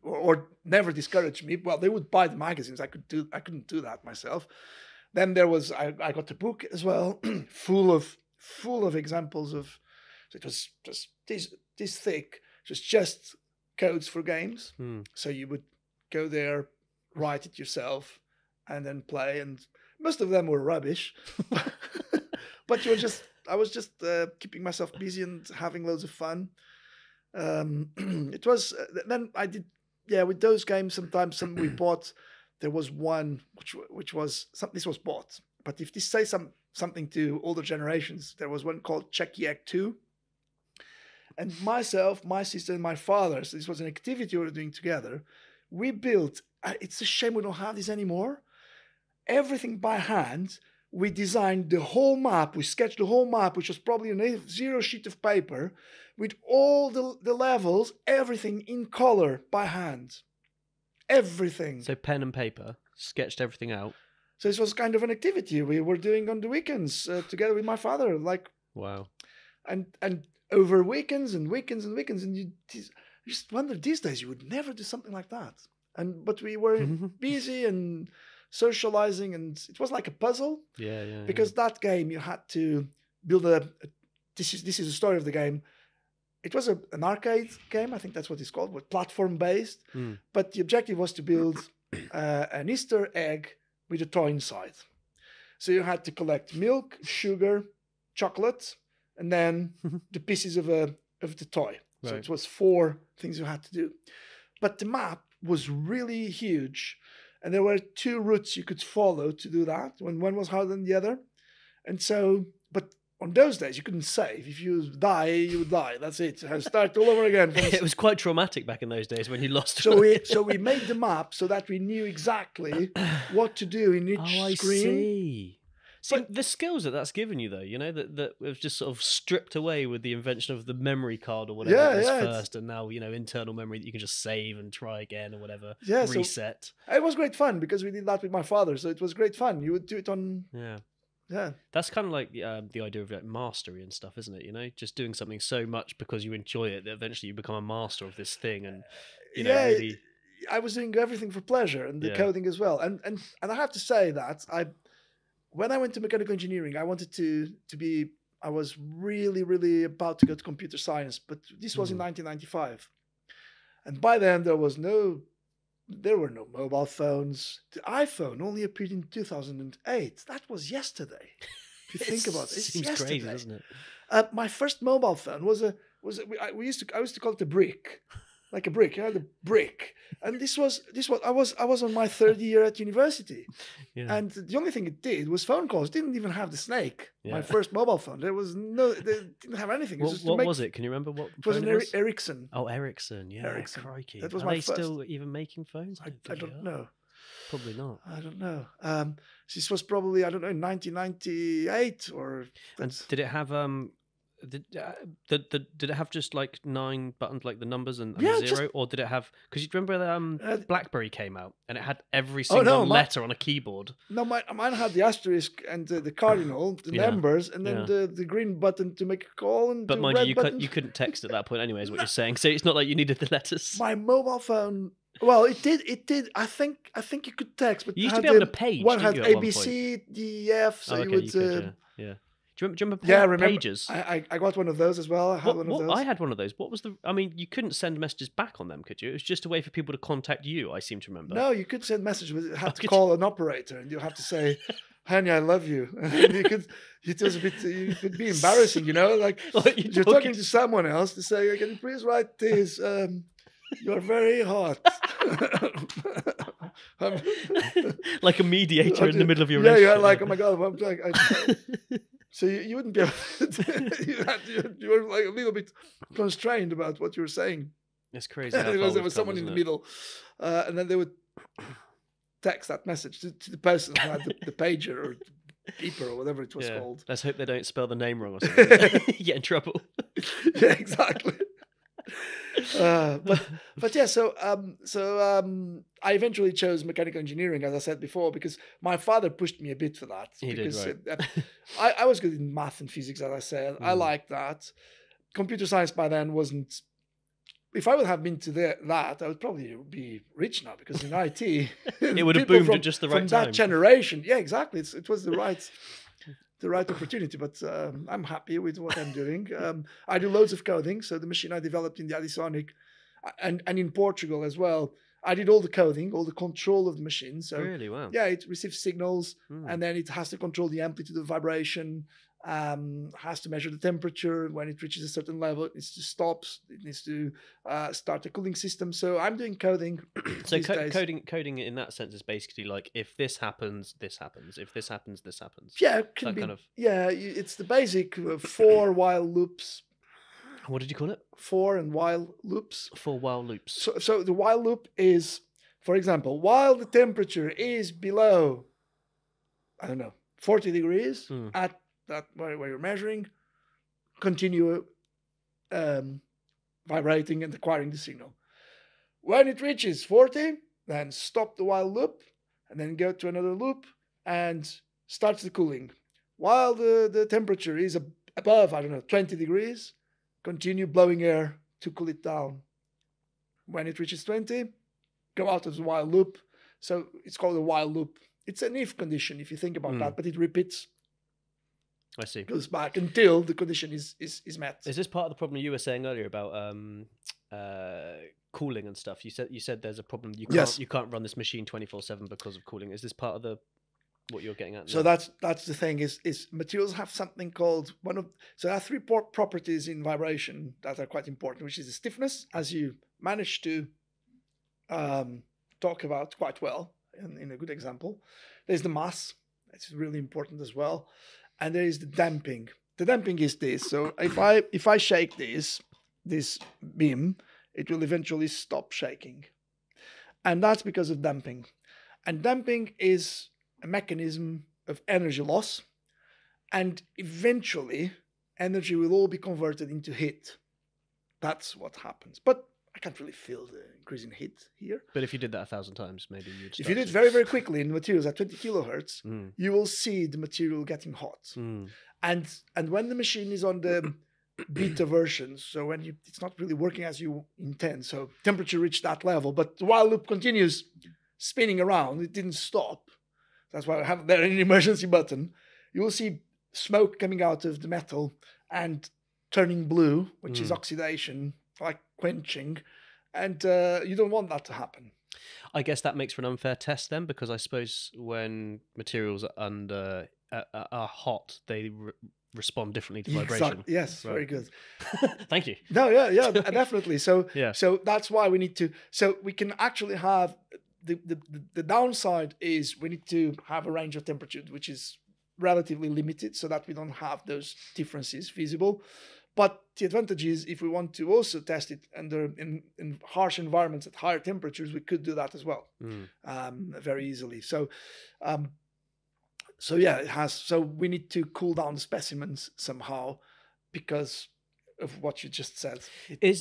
S2: or never discouraged me. Well, they would buy the magazines. I couldn't do that myself. Then there was I got a book as well, full of examples of. So it was just this thick. It was just codes for games. So you would go there, write it yourself, and then play. And most of them were rubbish, but I was just keeping myself busy and having loads of fun. It was then I did with those games. Sometimes some we bought. There was one which was this was bought. But if this says something to older generations, there was one called Check Yak 2. And myself, my sister, and my father, so this was an activity we were doing together. We built, it's a shame we don't have this anymore, everything by hand. We designed the whole map. We sketched the whole map, which was probably on a 0 sheet of paper, with all the levels, everything in color by hand. Everything.
S1: So pen and paper, sketched everything out.
S2: So this was kind of an activity we were doing on the weekends together with my father.
S1: Wow.
S2: And over weekends, and you just wonder these days you would never do something like that. But we were busy and socializing, and it was like a puzzle.
S1: Yeah.
S2: Because that game you had to build this is the story of the game. It was an arcade game, I think that's what it's called, but platform based. But the objective was to build an Easter egg with a toy inside. So you had to collect milk, sugar, chocolate, and then the pieces of the toy. Right. So it was 4 things you had to do. But the map was really huge, and there were 2 routes you could follow to do that. One was harder than the other. And so, but on those days, you couldn't save. If you die, you would die. That's it. Start all over again.
S1: It was quite traumatic back in those days when you lost.
S2: So we made the map so that we knew exactly what to do in each screen.
S1: See, the skills that's given you, though, that was just sort of stripped away with the invention of the memory card or whatever it was first, and now, internal memory that you can just save and try again or whatever, reset.
S2: So it was great fun because we did that with my father, so it was great fun. You would do it on... Yeah.
S1: That's kind of like the idea of mastery and stuff, isn't it? Just doing something so much because you enjoy it that eventually you become a master of this thing, and, really...
S2: I was doing everything for pleasure, and the coding as well. And I have to say that when I went to mechanical engineering, I wanted to be, I was really, really about to go to computer science, but this was in 1995. And by then there were no mobile phones. The iPhone only appeared in 2008. That was yesterday. If you think about it, it's yesterday.
S1: Crazy, doesn't it?
S2: My first mobile phone I used to call it a brick. Like a brick, the brick, and this was I was on my 3rd year at university, and the only thing it did was phone calls. It didn't even have the snake. My first mobile phone, they didn't have anything.
S1: What was it? Can you remember what?
S2: It was an Ericsson.
S1: Oh, Ericsson, yeah,
S2: Ericsson.
S1: Crikey.
S2: That was
S1: Are
S2: my
S1: they
S2: first.
S1: Still even making phones?
S2: I don't know.
S1: Probably not.
S2: I don't know. This was probably 1998 or.
S1: And did it have Did it have just like 9 buttons, like the numbers and the 0, or did it have? Because you remember BlackBerry came out and it had every single letter on a keyboard.
S2: No, mine had the asterisk and the cardinal, the numbers, and then the green button to make a call, and
S1: but
S2: the
S1: mind
S2: red
S1: you,
S2: button.
S1: you couldn't text at that point anyway, is what you're saying. So it's not like you needed the letters.
S2: My mobile phone. Well, it did. I think you could text, but
S1: you used to be able to page.
S2: One had
S1: A,
S2: B, C, D, F. So you would.
S1: Do you remember pages?
S2: I got one of those as well. I had one of those.
S1: I had one of those. What was the? I mean, you couldn't send messages back on them, could you? It was just a way for people to contact you. I seem to remember.
S2: No, you could send messages. You had to call an operator, and you have to say, "Honey, I love you." And you could. It was a bit. It could be embarrassing, like you're talking to someone else to say, "Can you please write this? You're very hot."
S1: like a mediator in the middle of your
S2: relationship.
S1: Yeah,
S2: you're like, oh my God, I'm like, so you wouldn't be able to, you were like a little bit constrained about what you were saying.
S1: It's crazy.
S2: There was someone in the middle, and then they would text that message to the person who had the pager or beeper or whatever it was called.
S1: Let's hope they don't spell the name wrong or something. You get in trouble.
S2: Yeah, exactly. But yeah, so I eventually chose mechanical engineering, as I said before, because my father pushed me a bit for that.
S1: He
S2: because
S1: did, right.
S2: I was good in math and physics, as I said. I liked that. Computer science by then wasn't. If I would have been to that, I would probably be rich now, because in IT,
S1: it would have boomed at just the right time.
S2: From that generation, yeah, exactly. It was the right opportunity, but I'm happy with what I'm doing. I do loads of coding. So the machine I developed in the ADDISONIC and in Portugal as well, I did all the coding, all the control of the machine. So
S1: really, wow.
S2: Yeah, it receives signals and then it has to control the amplitude of vibration, has to measure the temperature. When it reaches a certain level, it needs to stop. It needs to start a cooling system. So I'm doing coding.
S1: So coding in that sense is basically like, if this happens, this happens. If this happens, this happens.
S2: Yeah, it can be. Yeah, it's the basic for while loops.
S1: What did you call it?
S2: For and while loops.
S1: For while loops.
S2: So the while loop is, for example, while the temperature is below, I don't know, 40 degrees at that where you're measuring, continue vibrating and acquiring the signal. When it reaches 40, then stop the while loop and then go to another loop and start the cooling. While the temperature is above, I don't know, 20 degrees, continue blowing air to cool it down. When it reaches 20, go out of the while loop. So it's called a while loop. It's an if condition if you think about that, but it repeats.
S1: I see.
S2: Goes back until the condition is met.
S1: Is this part of the problem you were saying earlier about cooling and stuff? You said there's a problem. You can't run this machine 24/7 because of cooling. Is this part of what you're getting at now?
S2: So that's the thing is materials have something called so there are three properties in vibration that are quite important, which is the stiffness, as you managed to talk about quite well in a good example. There's the mass. It's really important as well. And there is the damping. The damping is this. So if I shake this beam, it will eventually stop shaking. And that's because of damping. And damping is a mechanism of energy loss. And eventually, energy will all be converted into heat. That's what happens. But I can't really feel the increase in heat here.
S1: But if you did that 1,000 times, maybe you'd.
S2: If you do it very, very quickly in materials at 20 kilohertz, you will see the material getting hot. And when the machine is on the beta version, so when it's not really working as you intend, so temperature reached that level, but the while loop continues spinning around, it didn't stop. That's why I have there an emergency button. You will see smoke coming out of the metal and turning blue, which is oxidation, like quenching, and you don't want that to happen.
S1: I guess that makes for an unfair test then, because I suppose when materials are hot, they respond differently to vibration.
S2: Yes, right. Very good.
S1: Thank you.
S2: No, yeah, definitely. So that's why we need to. So we can actually have the downside is we need to have a range of temperature which is relatively limited, so that we don't have those differences visible. But the advantage is, if we want to also test it in harsh environments at higher temperatures, we could do that as well, very easily. So, it has. So we need to cool down the specimens somehow, because of what you just said. It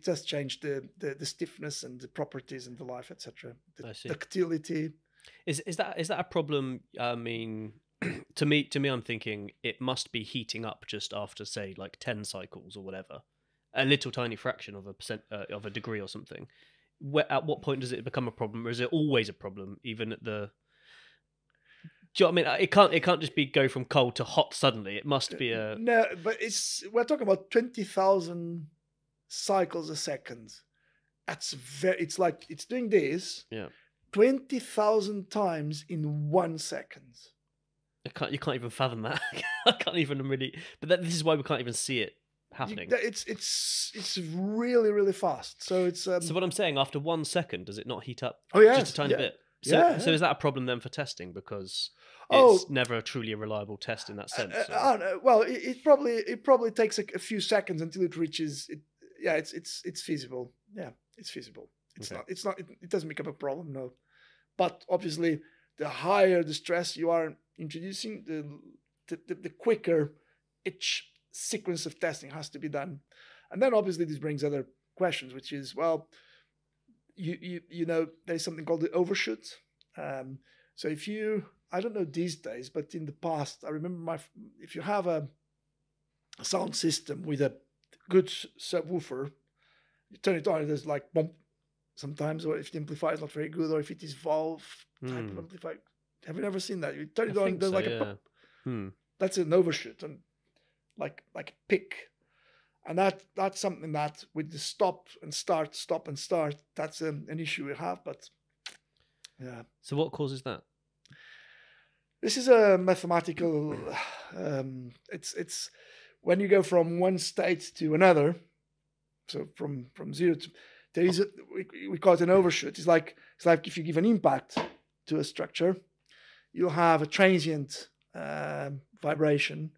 S2: does change the stiffness and the properties and the life, etc. The ductility.
S1: Is that a problem? I mean, to me, I'm thinking it must be heating up just after, say, like 10 cycles or whatever, a little tiny fraction of a degree or something. At what point does it become a problem, or is it always a problem, even at the? Do you know what I mean? It can't just go from cold to hot suddenly. It must be a
S2: no, but we're talking about 20,000 cycles a second. It's like it's doing this 20,000 times in 1 second.
S1: You can't even fathom that. I can't even really. But this is why we can't even see it happening.
S2: It's really, really fast. So it's
S1: so what I'm saying, after 1 second, does it not heat up?
S2: Oh yeah,
S1: just a tiny bit. So is that a problem then for testing, because it's never truly a reliable test in that sense?
S2: Well, it probably takes a few seconds until it reaches it. Yeah, it's feasible. Yeah, it's feasible. It's not. It doesn't become a problem, no. But obviously, the higher the stress you are introducing, the quicker each sequence of testing has to be done. And then obviously this brings other questions, which is, well, you know, there's something called the overshoot. So if you, I don't know these days, but in the past, I remember if you have a sound system with a good subwoofer, you turn it on, there's like bump sometimes, or if the amplifier is not very good, or if it is valve type of amplifier. Have you ever seen that? You turn it on, there's like a pump. That's an overshoot, and like a pick. And that's something that with the stop and start, that's an issue we have. But yeah.
S1: So what causes that?
S2: This is a mathematical. It's when you go from one state to another. So from zero to there is we call it an overshoot. It's like if you give an impact to a structure, you'll have a transient vibration.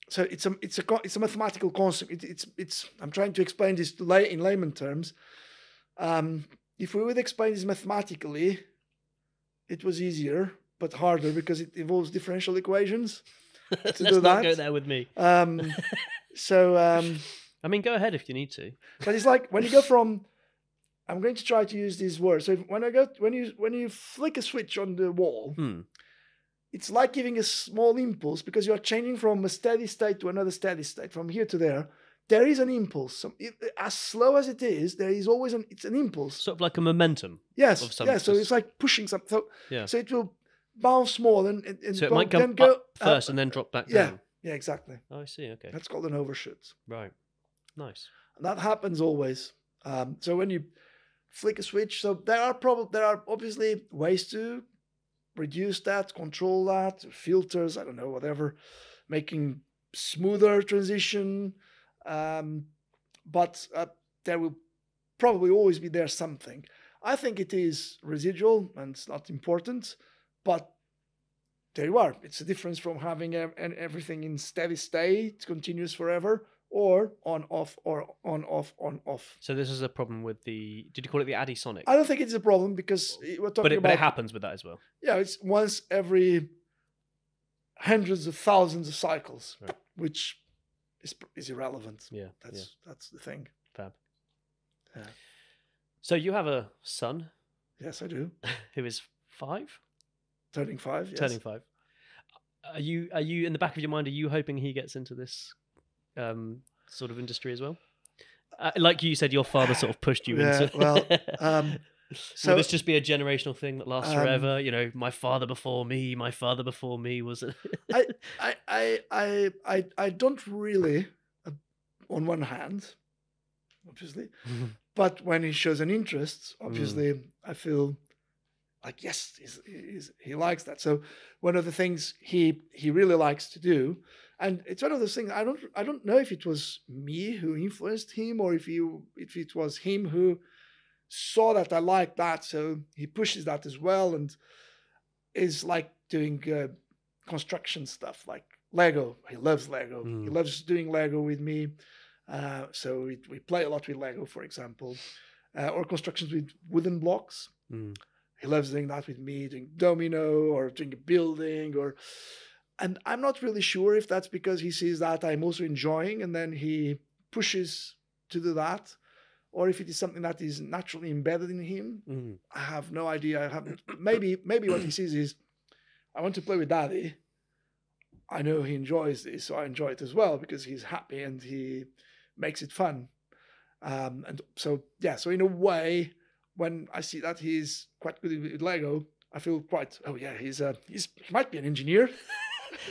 S2: So it's a mathematical concept. It's I'm trying to explain this in layman terms. If we would explain this mathematically, it was easier but harder because it involves differential equations.
S1: Let's not go there with me.
S2: I
S1: mean, go ahead if you need to.
S2: But it's like when you go from. I'm going to try to use these words. So when you flick a switch on the wall. It's like giving a small impulse because you're changing from a steady state to another steady state, from here to there. There is an impulse. As slow as it is, there is always it's an impulse.
S1: Sort of like a momentum.
S2: Yes. So it's like pushing something. So it will bounce more and
S1: so it might go up first and then drop back down.
S2: Yeah, exactly.
S1: Oh, I see. Okay.
S2: That's called an overshoot.
S1: Right. Nice.
S2: And that happens always. So when you flick a switch, so there are obviously ways to reduce that, control that, filters, I don't know, whatever, making smoother transition. But there will probably always be there something. I think it is residual and it's not important, but there you are. It's a difference from having everything in steady state, continuous forever, or on, off, or on, off, on, off.
S1: So this is a problem with did you call it the ADDISONIC?
S2: I don't think it's a problem because we're talking about...
S1: But it happens with that as well.
S2: Yeah, it's once every hundreds of thousands of cycles, right, which is irrelevant.
S1: Yeah.
S2: That's the thing.
S1: Fab.
S2: Yeah.
S1: So you have a son?
S2: Yes, I do.
S1: Who is 5?
S2: Turning 5, yes.
S1: Turning 5. Are you in the back of your mind, are you hoping he gets into this sort of industry as well? Like you said, your father sort of pushed you into.
S2: Well, so
S1: will this just be a generational thing that lasts forever? You know, my father before me was.
S2: I don't really, on one hand, obviously, but when he shows an interest, obviously, I feel like yes, he likes that. So one of the things he really likes to do. And it's one of those things. I don't know if it was me who influenced him or if it was him who saw that I liked that, so he pushes that as well, and is like doing construction stuff like Lego. He loves Lego. He loves doing Lego with me. So we play a lot with Lego, for example, or constructions with wooden blocks. He loves doing that with me, doing domino or doing a building or. And I'm not really sure if that's because he sees that I'm also enjoying and then he pushes to do that, or if it is something that is naturally embedded in him. I have no idea. I haven't. Maybe what he sees is, I want to play with Daddy. I know he enjoys this, so I enjoy it as well because he's happy and he makes it fun. And so so in a way, when I see that he's quite good with Lego, I feel quite. Oh yeah, he might be an engineer.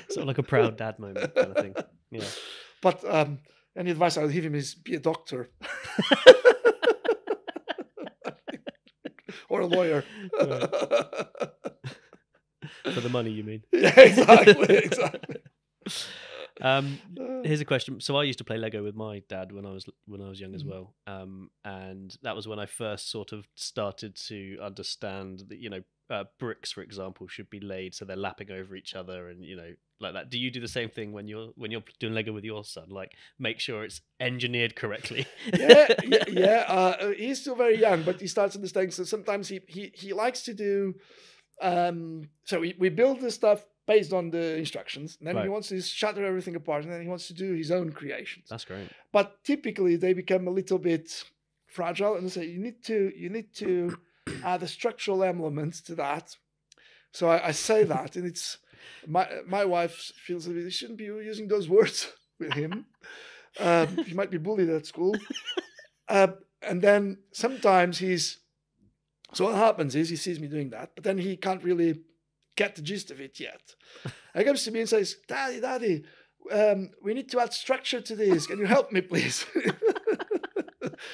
S1: Sort of like a proud dad moment kind of thing. Yeah.
S2: But any advice I would give him is be a doctor. Or a lawyer.
S1: Right. For the money, you mean?
S2: Yeah, exactly.
S1: Here's a question. So I used to play Lego with my dad when I was young as well, and that was when I first sort of started to understand that bricks, for example, should be laid so they're lapping over each other, and like that. Do you do the same thing when you're doing Lego with your son? Like, make sure it's engineered correctly.
S2: Yeah. He's still very young, but he starts understanding. So sometimes he likes to do. So we build the stuff based on the instructions, and then he wants to shatter everything apart, and then he wants to do his own creations.
S1: That's great.
S2: But typically they become a little bit fragile, and say you need to add a structural element to that. So I say that, and it's my wife feels that you shouldn't be using those words with him. He might be bullied at school. And then sometimes so what happens is he sees me doing that, but then he can't really get the gist of it yet. He comes to me and says, Daddy, we need to add structure to this. Can you help me, please?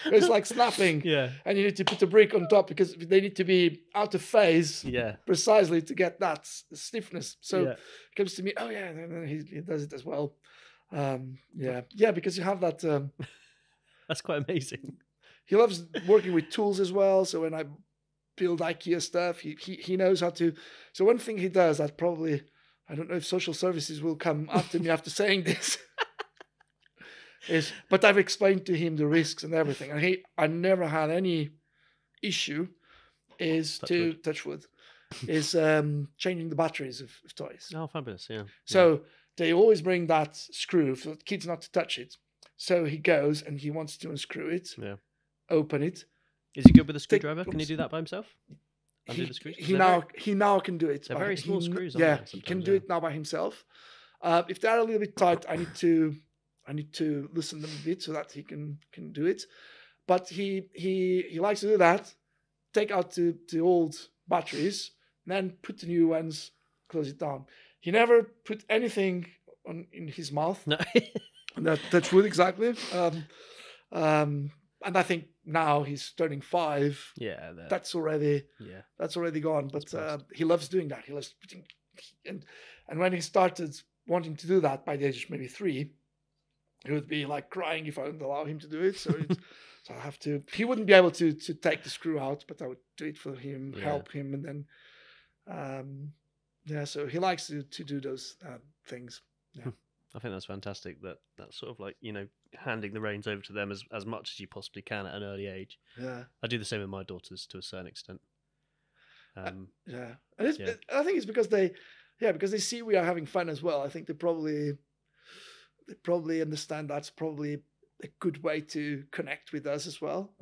S2: It's like snapping.
S1: Yeah. And
S2: you need to put a brick on top because they need to be out of phase precisely to get that stiffness. So he comes to me, and he does it as well. Because you have that.
S1: That's quite amazing.
S2: He loves working with tools as well. So when I build IKEA stuff, he knows how to. So one thing he does that probably, I don't know if social services will come after me after saying this, but I've explained to him the risks and everything, and I never had any issue. Touch wood, changing the batteries of toys.
S1: Oh, fabulous! Yeah.
S2: So they always bring that screw for the kids not to touch it. So he goes and he wants to unscrew it. Yeah. Open it.
S1: Is he good with a screwdriver? Can he do that by himself? Undo the screws?
S2: He now can do it.
S1: They're very small screws.
S2: He can do it now by himself. If they're a little bit tight, I need to loosen them a bit so that he can do it. But he likes to do that. Take out the old batteries, then put the new ones. Close it down. He never put anything in his mouth. No. That's wood exactly. And I think now he's turning 5.
S1: Yeah,
S2: that's already gone. But he loves doing that. He loves putting, and when he started wanting to do that by the age of maybe 3, he would be like crying if I wouldn't allow him to do it. So so I have to. He wouldn't be able to take the screw out, but I would do it for him, help him, and then So he likes to do those things. Yeah.
S1: I think that's fantastic. That's sort of like, handing the reins over to them as much as you possibly can at an early age.
S2: Yeah.
S1: I do the same with my daughters to a certain extent.
S2: And I think it's because they see we are having fun as well. I think they probably understand that's probably a good way to connect with us as well.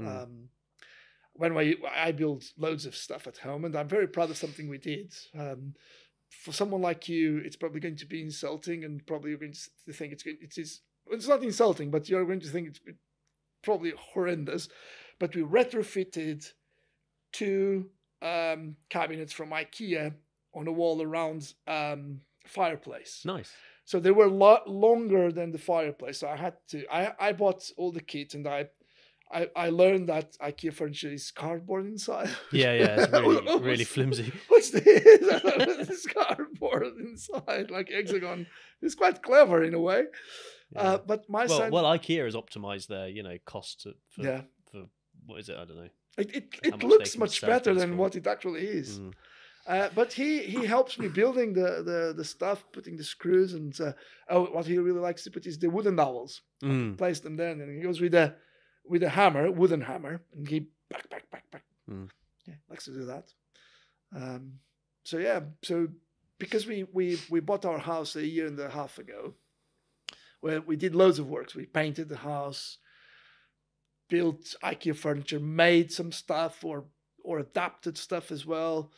S2: When I build loads of stuff at home, and I'm very proud of something we did. For someone like you, it's probably going to be insulting, and probably you're going to think it's not insulting, but you're going to think it's probably horrendous. But we retrofitted 2 cabinets from IKEA on a wall around fireplace.
S1: Nice.
S2: So they were a lot longer than the fireplace. So I bought all the kit, and I learned that IKEA furniture is cardboard inside.
S1: Yeah, it's really flimsy.
S2: What's this? It's cardboard inside, like hexagon. It's quite clever in a way. Yeah. But my son...
S1: Well, IKEA has optimized their, cost for what is it? I don't know.
S2: It looks much better than what it actually is. But he helps me building the stuff, putting the screws, and what he really likes to put is the wooden dowels. Place them there, and then he goes with a wooden hammer, and he back. Yeah, likes to do that. So because we bought our house a year and a half ago, where we did loads of work. We painted the house, built IKEA furniture, made some stuff or adapted stuff as well.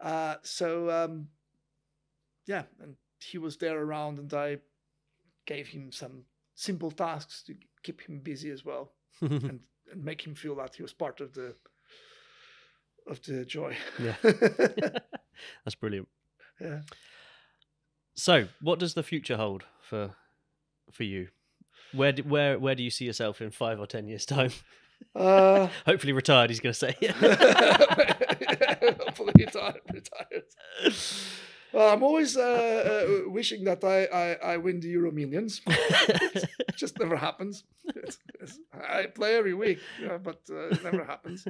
S2: And he was there around, and I gave him some simple tasks to keep him busy as well. and make him feel that he was part of the joy.
S1: Yeah. That's brilliant.
S2: Yeah.
S1: So what does the future hold for you? Where do you see yourself in 5 or 10 years time? Hopefully retired, he's going to say.
S2: Hopefully retired. Well, I'm always wishing that I win the Euro Millions. It just never happens. I play every week, but it never happens.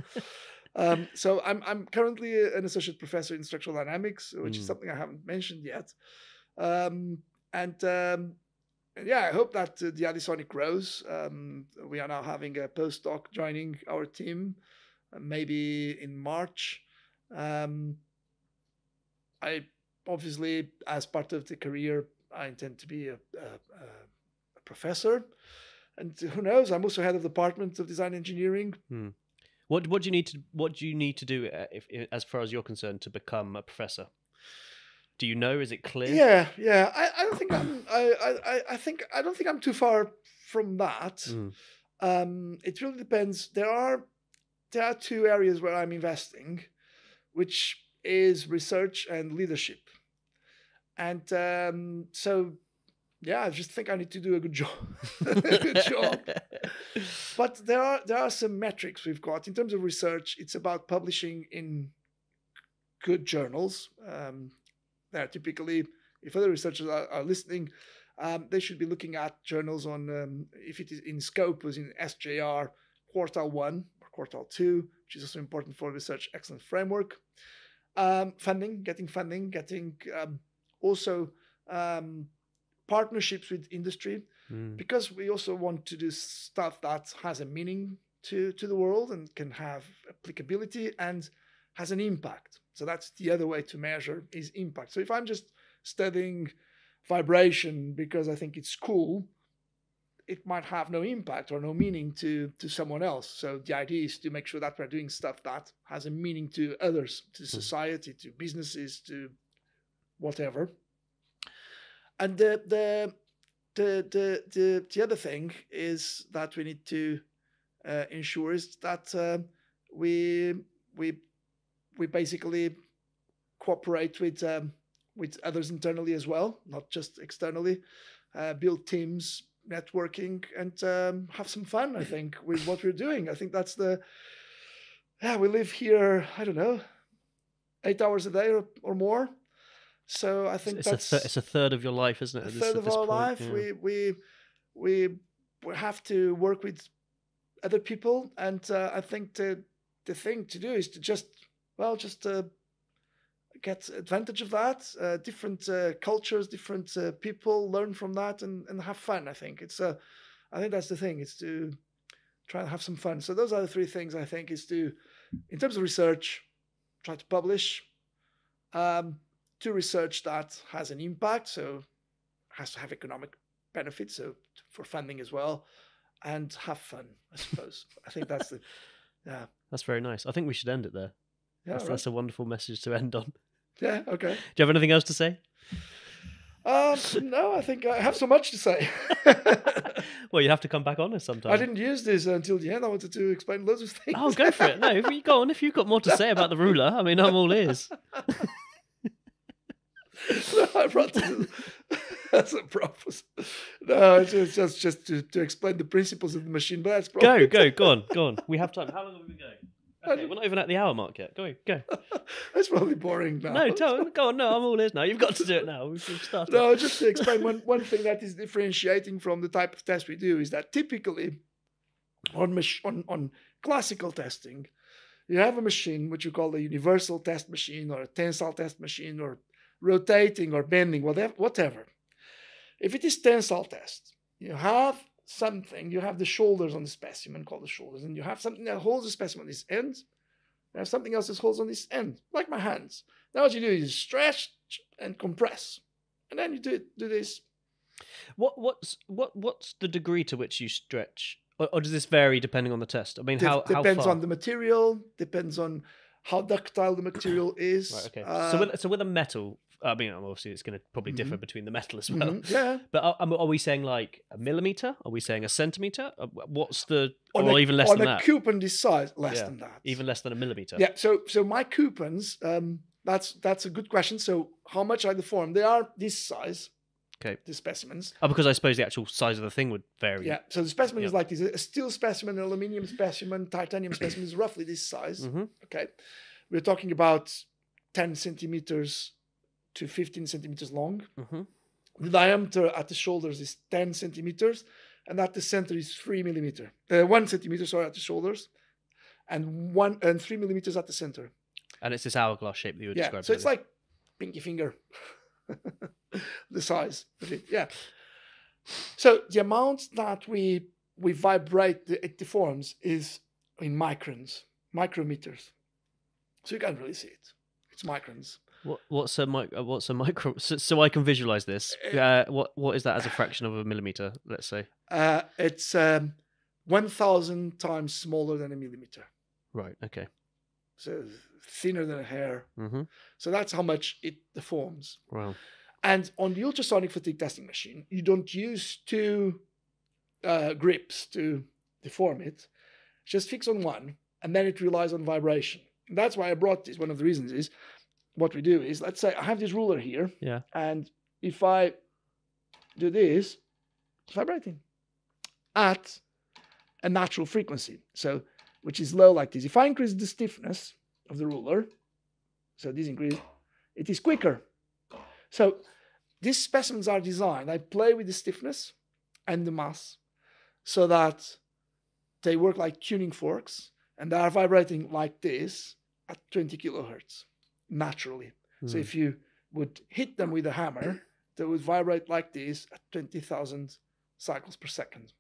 S2: So I'm currently an associate professor in structural dynamics, which is something I haven't mentioned yet. Yeah, I hope that the ADDISONIC grows. We are now having a postdoc joining our team, maybe in March. I obviously, as part of the career, I intend to be a professor, and who knows? I'm also head of the department of design engineering.
S1: What do you need to do as far as you're concerned to become a professor? Do you know? Is it clear?
S2: Yeah. I don't think I don't think I'm too far from that. It really depends. There are two areas where I'm investing, which is research and leadership. And so, yeah, I just think I need to do a good job. But there are some metrics we've got in terms of research. It's about publishing in good journals. They're typically, if other researchers are listening, they should be looking at journals on, if it is in scope, was in SJR quartile 1 or quartile 2, which is also important for research excellence framework. Getting also partnerships with industry, because we also want to do stuff that has a meaning to the world and can have applicability and has an impact. So that's the other way to measure is impact. So if I'm just studying vibration because I think it's cool, it might have no impact or no meaning to someone else. So the idea is to make sure that we're doing stuff that has a meaning to others, to society, to businesses, to whatever. And the other thing is that we need to ensure is that we basically cooperate with others internally as well, not just externally. Build teams, networking, and have some fun, I think, with what we're doing. I think that's we live here, I don't know, 8 hours a day or more. So I think
S1: it's a third of your life, isn't it?
S2: A third of our life. Yeah. We have to work with other people, and I think the thing to do is to just get advantage of that. Different cultures, different people, learn from that and have fun. I think I think that's the thing. It's to try and have some fun. So those are the three things I think is to, in terms of research, try to publish. To research that has an impact, so has to have economic benefits, so for funding as well, and have fun, I suppose. I think that's That's
S1: very nice. I think we should end it there. Yeah, that's a wonderful message to end on.
S2: Yeah, okay.
S1: Do you have anything else to say?
S2: No, I think I have so much to say.
S1: Well, you have to come back on us sometime.
S2: I didn't use this until the end. I wanted to explain loads of things.
S1: Oh, go for it. No, go on. If you've got more to say about the ruler, I mean, I'm all ears.
S2: No, I brought this as a purpose. No, it's just to explain the principles of the machine. But that's probably
S1: go on. We have time. How long have we been going? Okay, we're not even at the hour mark yet. Go.
S2: That's probably boring now.
S1: No, go on. No, I'm all ears now. You've got to do it now. We've started.
S2: No, just to explain one thing that is differentiating from the type of test we do is that typically on classical testing, you have a machine which you call a universal test machine or a tensile test machine or rotating or bending, whatever. If it is tensile test, you have something, you have the shoulders on the specimen called the shoulders, and you have something that holds the specimen on this end, you have something else that holds on this end, like my hands. Now what you do is stretch and compress, and then you do this.
S1: What's the degree to which you stretch, or does this vary depending on the test? I mean, how
S2: depends
S1: far?
S2: On the material, depends on how ductile the material is.
S1: Right, okay. So with a metal, I mean, obviously it's going to probably differ between the metal as well.
S2: Yeah.
S1: But are we saying like a millimeter? Are we saying a centimeter? What's the, or even less than that?
S2: On a coupon this size, less than that.
S1: Even less than a millimeter.
S2: Yeah. So my coupons, that's a good question. So how much are the form? They are this size.
S1: Okay.
S2: The specimens.
S1: Oh, because I suppose the actual size of the thing would vary.
S2: Yeah. So the specimen is like this: a steel specimen, an aluminium specimen, titanium specimen is roughly this size. Okay. We're talking about 10 centimeters to 15 centimeters long.
S1: Mm-hmm.
S2: The diameter at the shoulders is 10 centimeters, and at the center is 1 centimeter, sorry, at the shoulders, and 3 millimeters at the center.
S1: And it's this hourglass shape that you would describe.
S2: So it's like pinky finger, the size of it. Yeah. So the amount that we vibrate, it deforms, is in micrometers. So you can't really see it. It's microns.
S1: What's a micro? So I can visualize this. What is that as a fraction of a millimeter? Let's say.
S2: It's 1,000 times smaller than a millimeter.
S1: Right. Okay.
S2: So thinner than a hair.
S1: Mm-hmm.
S2: So that's how much it deforms.
S1: Wow.
S2: And on the ultrasonic fatigue testing machine, you don't use two grips to deform it. Just fix on one, and then it relies on vibration. And that's why I brought this. One of the reasons is what we do is, let's say I have this ruler here.
S1: Yeah.
S2: And if I do this, it's vibrating at a natural frequency. So, which is low like this. If I increase the stiffness of the ruler, so this increase, it is quicker. So these specimens are designed, I play with the stiffness and the mass so that they work like tuning forks, and they are vibrating like this at 20 kilohertz naturally. So if you would hit them with a hammer, they would vibrate like this at 20,000 cycles per second.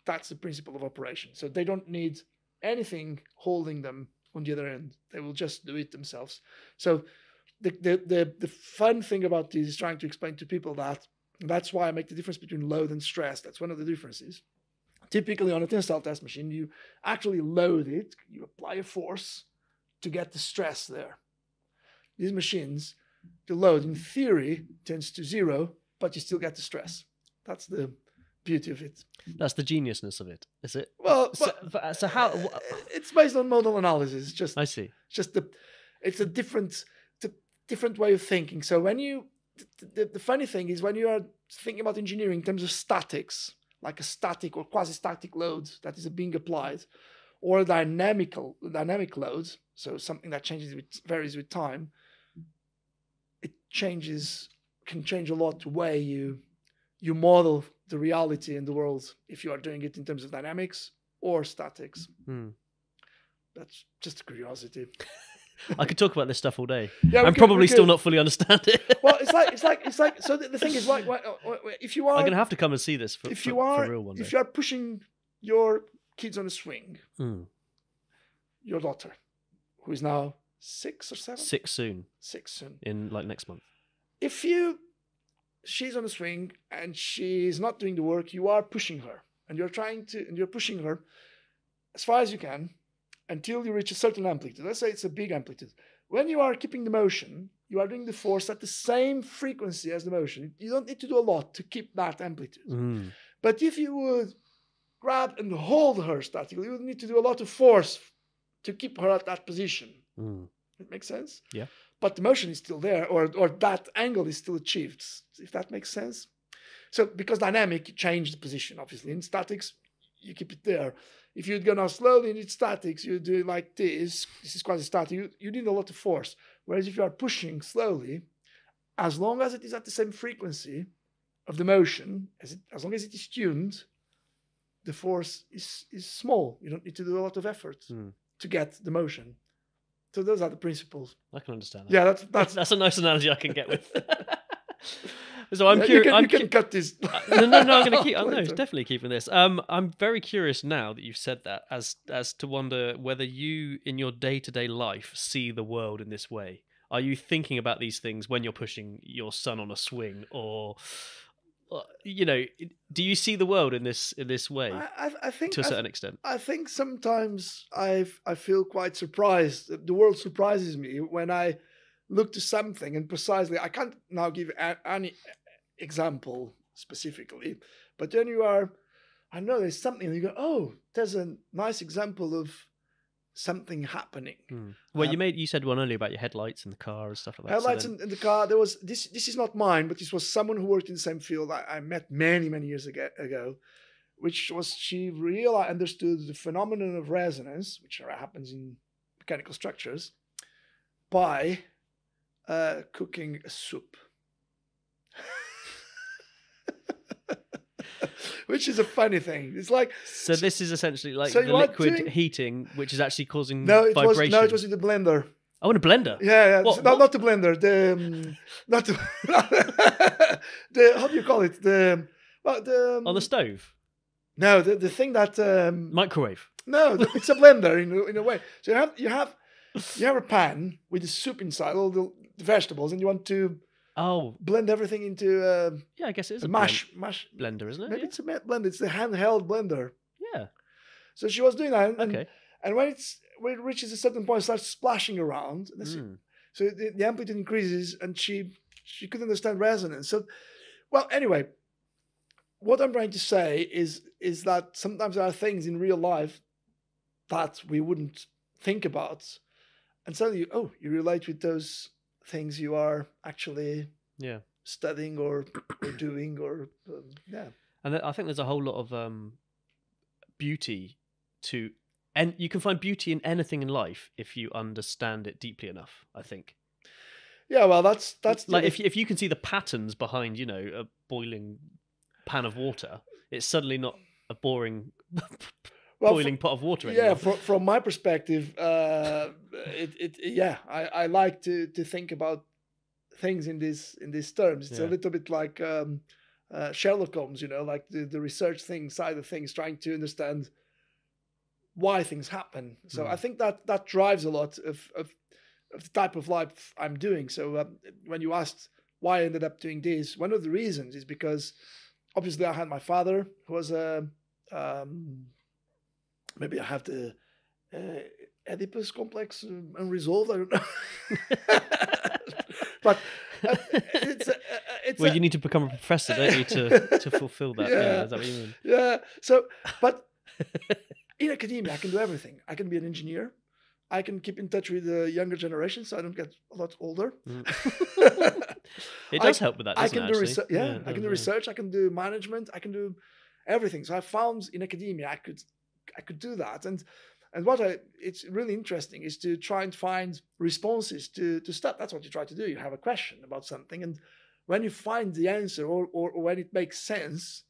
S2: That's the principle of operation. So they don't need anything holding them on the other end. They will just do it themselves. So the fun thing about this is trying to explain to people that's why I make the difference between load and stress. That's one of the differences. Typically on a tensile test machine, you actually load it, you apply a force to get the stress there. These machines, the load in theory tends to zero, but you still get the stress. That's the beauty of it.
S1: That's the geniusness of it, is it?
S2: Well,
S1: so how?
S2: It's based on modal analysis. I see. It's a different way of thinking. So when the funny thing is when you are thinking about engineering in terms of statics, like a static or quasi-static load that is being applied, or dynamic loads, so something that varies with time, it can change a lot the way you model the reality in the world if you are doing it in terms of dynamics or statics. That's just a curiosity.
S1: I could talk about this stuff all day.
S2: Yeah,
S1: I'm probably still not fully understand it.
S2: Well, it's like. So the thing is, like, if you are,
S1: I'm gonna have to come and see this for real one day.
S2: If you are pushing your kids on a swing, your daughter, who is now 6 or 7,
S1: 6 soon, in like next month.
S2: If she's on a swing and she's not doing the work, you are pushing her, and you're pushing her as far as you can, until you reach a certain amplitude. Let's say it's a big amplitude. When you are keeping the motion, you are doing the force at the same frequency as the motion. You don't need to do a lot to keep that amplitude. But if you would grab and hold her statically, you would need to do a lot of force to keep her at that position. It makes sense?
S1: Yeah.
S2: But the motion is still there, or that angle is still achieved, if that makes sense. So because dynamic, you change the position, obviously. In statics, you keep it there. If you'd go now slowly in statics, you do it like this. This is quasi-static. You need a lot of force. Whereas if you are pushing slowly, as long as it is at the same frequency of the motion, as long as it is tuned, the force is small. You don't need to do a lot of effort to get the motion. So those are the principles.
S1: I can understand that.
S2: Yeah, that's
S1: a nice analogy I can get with. So I'm curious.
S2: You can cut this.
S1: No, I'm going to keep. No, definitely keeping this. I'm very curious now that you've said that, as to wonder whether you, in your day-to-day life, see the world in this way. Are you thinking about these things when you're pushing your son on a swing, or do you see the world in this way?
S2: I think
S1: to a certain extent.
S2: I think sometimes I feel quite surprised. The world surprises me when I look to something, and precisely, I can't now give any example specifically, but then I know there's something, and you go, oh, there's a nice example of something happening.
S1: Well, you said one earlier about your headlights in the car and stuff like that.
S2: Headlights in the car. There was this is not mine, but this was someone who worked in the same field I met many years ago, which was she really understood the phenomenon of resonance, which happens in mechanical structures, by cooking a soup. which is a funny thing. It's like
S1: so. This is essentially like
S2: so
S1: the liquid heating, which is actually causing vibration.
S2: No, it was in the blender.
S1: Oh, in a blender.
S2: Yeah.
S1: What?
S2: Not the blender. Not the, the how do you call it?
S1: On the stove.
S2: No, the thing that
S1: microwave.
S2: No, it's a blender in a way. So you have a pan with the soup inside, all the vegetables, and you want to blend everything into
S1: I guess it is
S2: a mash
S1: blender, isn't it?
S2: Maybe it's a blender. It's the handheld blender.
S1: Yeah.
S2: So she was doing that.
S1: Okay.
S2: And when it reaches a certain point, it starts splashing around. So the amplitude increases, and she couldn't understand resonance. So, well, anyway, what I'm trying to say is that sometimes there are things in real life that we wouldn't think about, and suddenly you relate with those things you are actually studying or doing or
S1: And I think there's a whole lot of beauty to, and you can find beauty in anything in life if you understand it deeply enough, I think.
S2: Yeah, well, that's
S1: like if you can see the patterns behind, a boiling pan of water, it's suddenly not a boring boiling pot of water anymore.
S2: Yeah, from my perspective, I like to think about things in these terms. It's a little bit like Sherlock Holmes, like the research side of things, trying to understand why things happen. So I think that drives a lot of the type of life I'm doing. So when you asked why I ended up doing this, one of the reasons is because obviously I had my father who was maybe I have the Oedipus complex unresolved. I don't know. But
S1: you need to become a professor, don't you, to fulfill that? Yeah, is that what you mean?
S2: Yeah. So, but in academia, I can do everything. I can be an engineer. I can keep in touch with the younger generation, so I don't get a lot older.
S1: It does help with that, doesn't
S2: I can do research. Yeah, I can do research. I can do management. I can do everything. So I found in academia I could do that. And what it's really interesting is to try and find responses to stuff. That's what you try to do. You have a question about something, and when you find the answer or when it makes sense,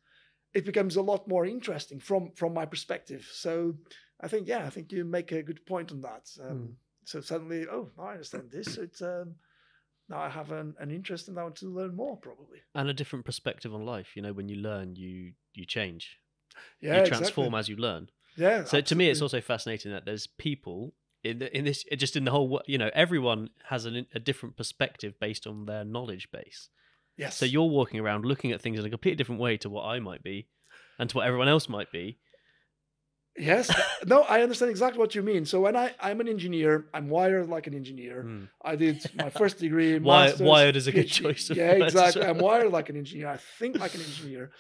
S2: it becomes a lot more interesting from my perspective. So I think you make a good point on that. So suddenly, now I understand this. So it's now I have an interest and I want to learn more, probably.
S1: And a different perspective on life. When you learn, you change.
S2: Yeah,
S1: you transform as you learn.
S2: Yeah.
S1: So
S2: absolutely.
S1: To me, it's also fascinating that there's people in this, just in the whole, everyone has a different perspective based on their knowledge base.
S2: Yes.
S1: So you're walking around looking at things in a completely different way to what I might be, and to what everyone else might be.
S2: Yes. No, I understand exactly what you mean. So when I'm an engineer, I'm wired like an engineer. I did my first degree.
S1: Wired is a good choice.
S2: Yeah, exactly. I'm wired like an engineer. I think like an engineer.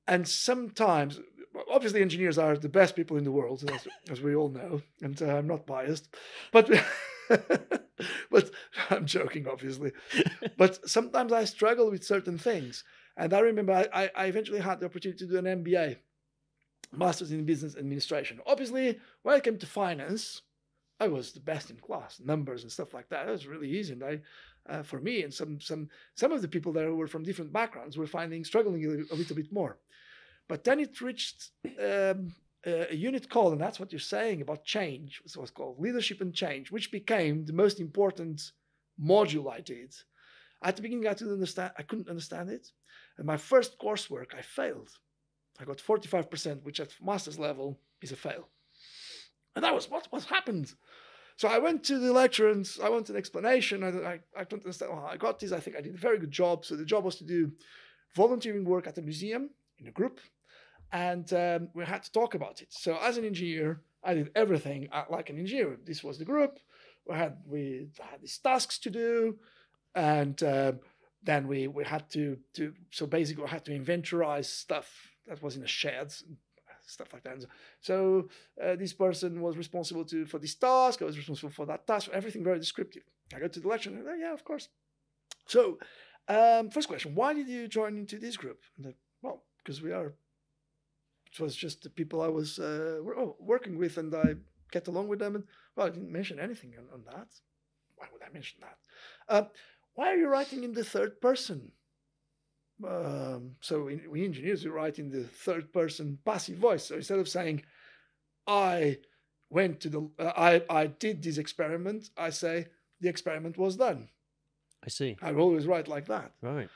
S2: And sometimes, obviously, engineers are the best people in the world, as we all know. And I'm not biased, but but I'm joking, obviously. But sometimes I struggle with certain things. And I remember I eventually had the opportunity to do an MBA. Masters in Business Administration. Obviously, when it came to finance, I was the best in class, numbers and stuff like that. It was really easy, and for me and some of the people there who were from different backgrounds were struggling a little bit more. But then it reached a unit called, and that's what you're saying about change. It was called Leadership and Change, which became the most important module I did. At the beginning, I couldn't understand it, and my first coursework I failed. I got 45%, which at master's level is a fail. And that was what happened. So I went to the lecturer and I wanted an explanation. I don't understand. Well, I got this. I think I did a very good job. So the job was to do volunteering work at a museum in a group. And we had to talk about it. So as an engineer, I did everything like an engineer. This was the group. We had these tasks to do. And then we had to so basically we had to inventorize stuff that was in a shed, stuff like that. So this person was responsible for this task. I was responsible for that task. Everything very descriptive. I go to the lecture and yeah, of course. So first question, why did you join into this group? Well, because it was just the people I was working with and I get along with them. And well, I didn't mention anything on that. Why would I mention that? Why are you writing in the third person? So we engineers, we write in the third person passive voice. So instead of saying, I went to the, I did this experiment, I say, the experiment was done.
S1: I see.
S2: I always write like that.
S1: Right.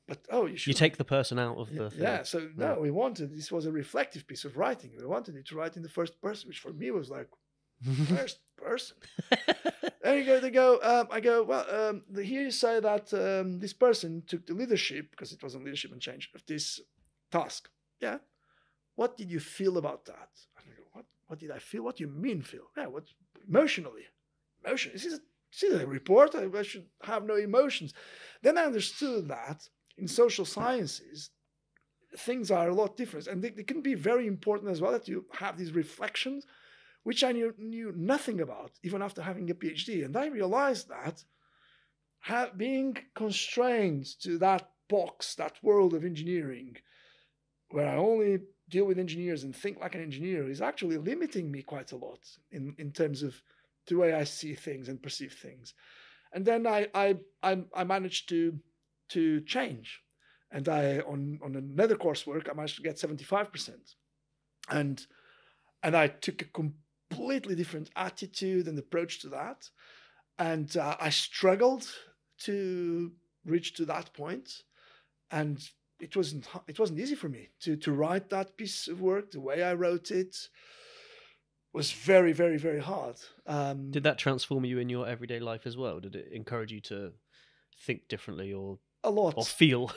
S2: But, you should.
S1: You take the person out of the thing.
S2: Yeah, so no, we wanted, this was a reflective piece of writing. We wanted it to write in the first person, which for me was like, first person. And they go, I go, well, here you say that this person took the leadership, because it was on leadership and change, of this task. Yeah. What did you feel about that? I go, what did I feel? What do you mean feel? Yeah, what emotionally? Emotion. This is a report. I should have no emotions. Then I understood that in social sciences, things are a lot different. And they can be very important as well, that you have these reflections, which I knew nothing about, even after having a PhD. And I realized that being constrained to that box, that world of engineering, where I only deal with engineers and think like an engineer, is actually limiting me quite a lot in terms of the way I see things and perceive things. And then I managed to change. And on another coursework, I managed to get 75%. And I took a completely different attitude and approach to that. And I struggled to reach to that point. And it wasn't easy for me to write that piece of work. The way I wrote it was very, very, very hard.
S1: Did that transform you in your everyday life as well? Did it encourage you to think differently or
S2: a lot,
S1: or feel?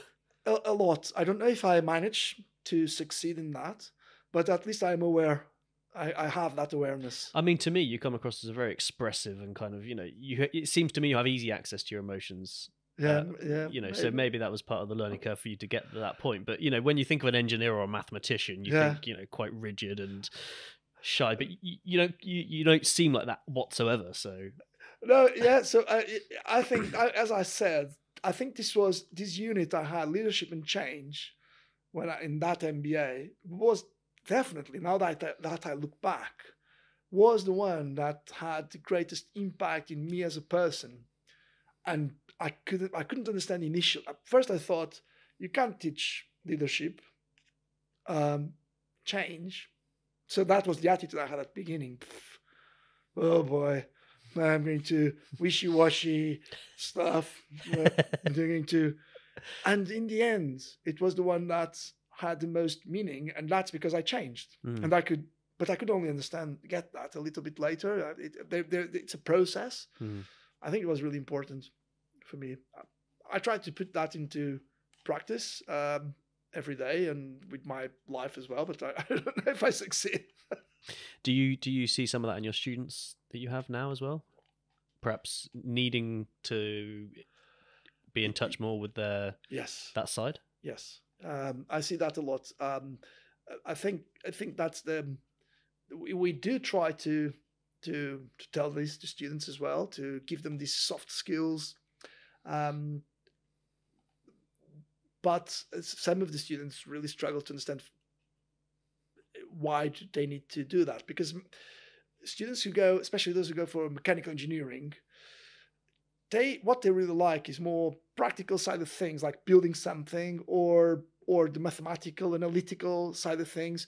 S2: A lot. I don't know if I managed to succeed in that, but at least I'm aware. I have that awareness.
S1: I mean, to me, you come across as a very expressive and kind of, it seems to me you have easy access to your emotions.
S2: Yeah.
S1: So maybe that was part of the learning curve for you to get to that point. But, when you think of an engineer or a mathematician, you think, quite rigid and shy, but you don't seem like that whatsoever. So
S2: no, yeah. So I think, as I said, I think this unit I had, leadership and change, in that MBA, was definitely, now that I look back, was the one that had the greatest impact in me as a person. And I couldn't understand initially. At first I thought, you can't teach leadership, change. So that was the attitude I had at the beginning. Oh boy, I'm going to wishy-washy stuff. I'm going to, and in the end, it was the one that had the most meaning, and that's because I changed, and I could only get that a little bit later. It's a process. I think it was really important for me. I tried to put that into practice every day and with my life as well, but I don't know if I succeed.
S1: Do you see some of that in your students that you have now as well? Perhaps needing to be in touch more with that side?
S2: Yes. I see that a lot. I think that's we do try to tell this to students as well, to give them these soft skills. But some of the students really struggle to understand why do they need to do that, because students who go, especially those who go for mechanical engineering, what they really like is more practical side of things, like building something, or the mathematical, analytical side of things.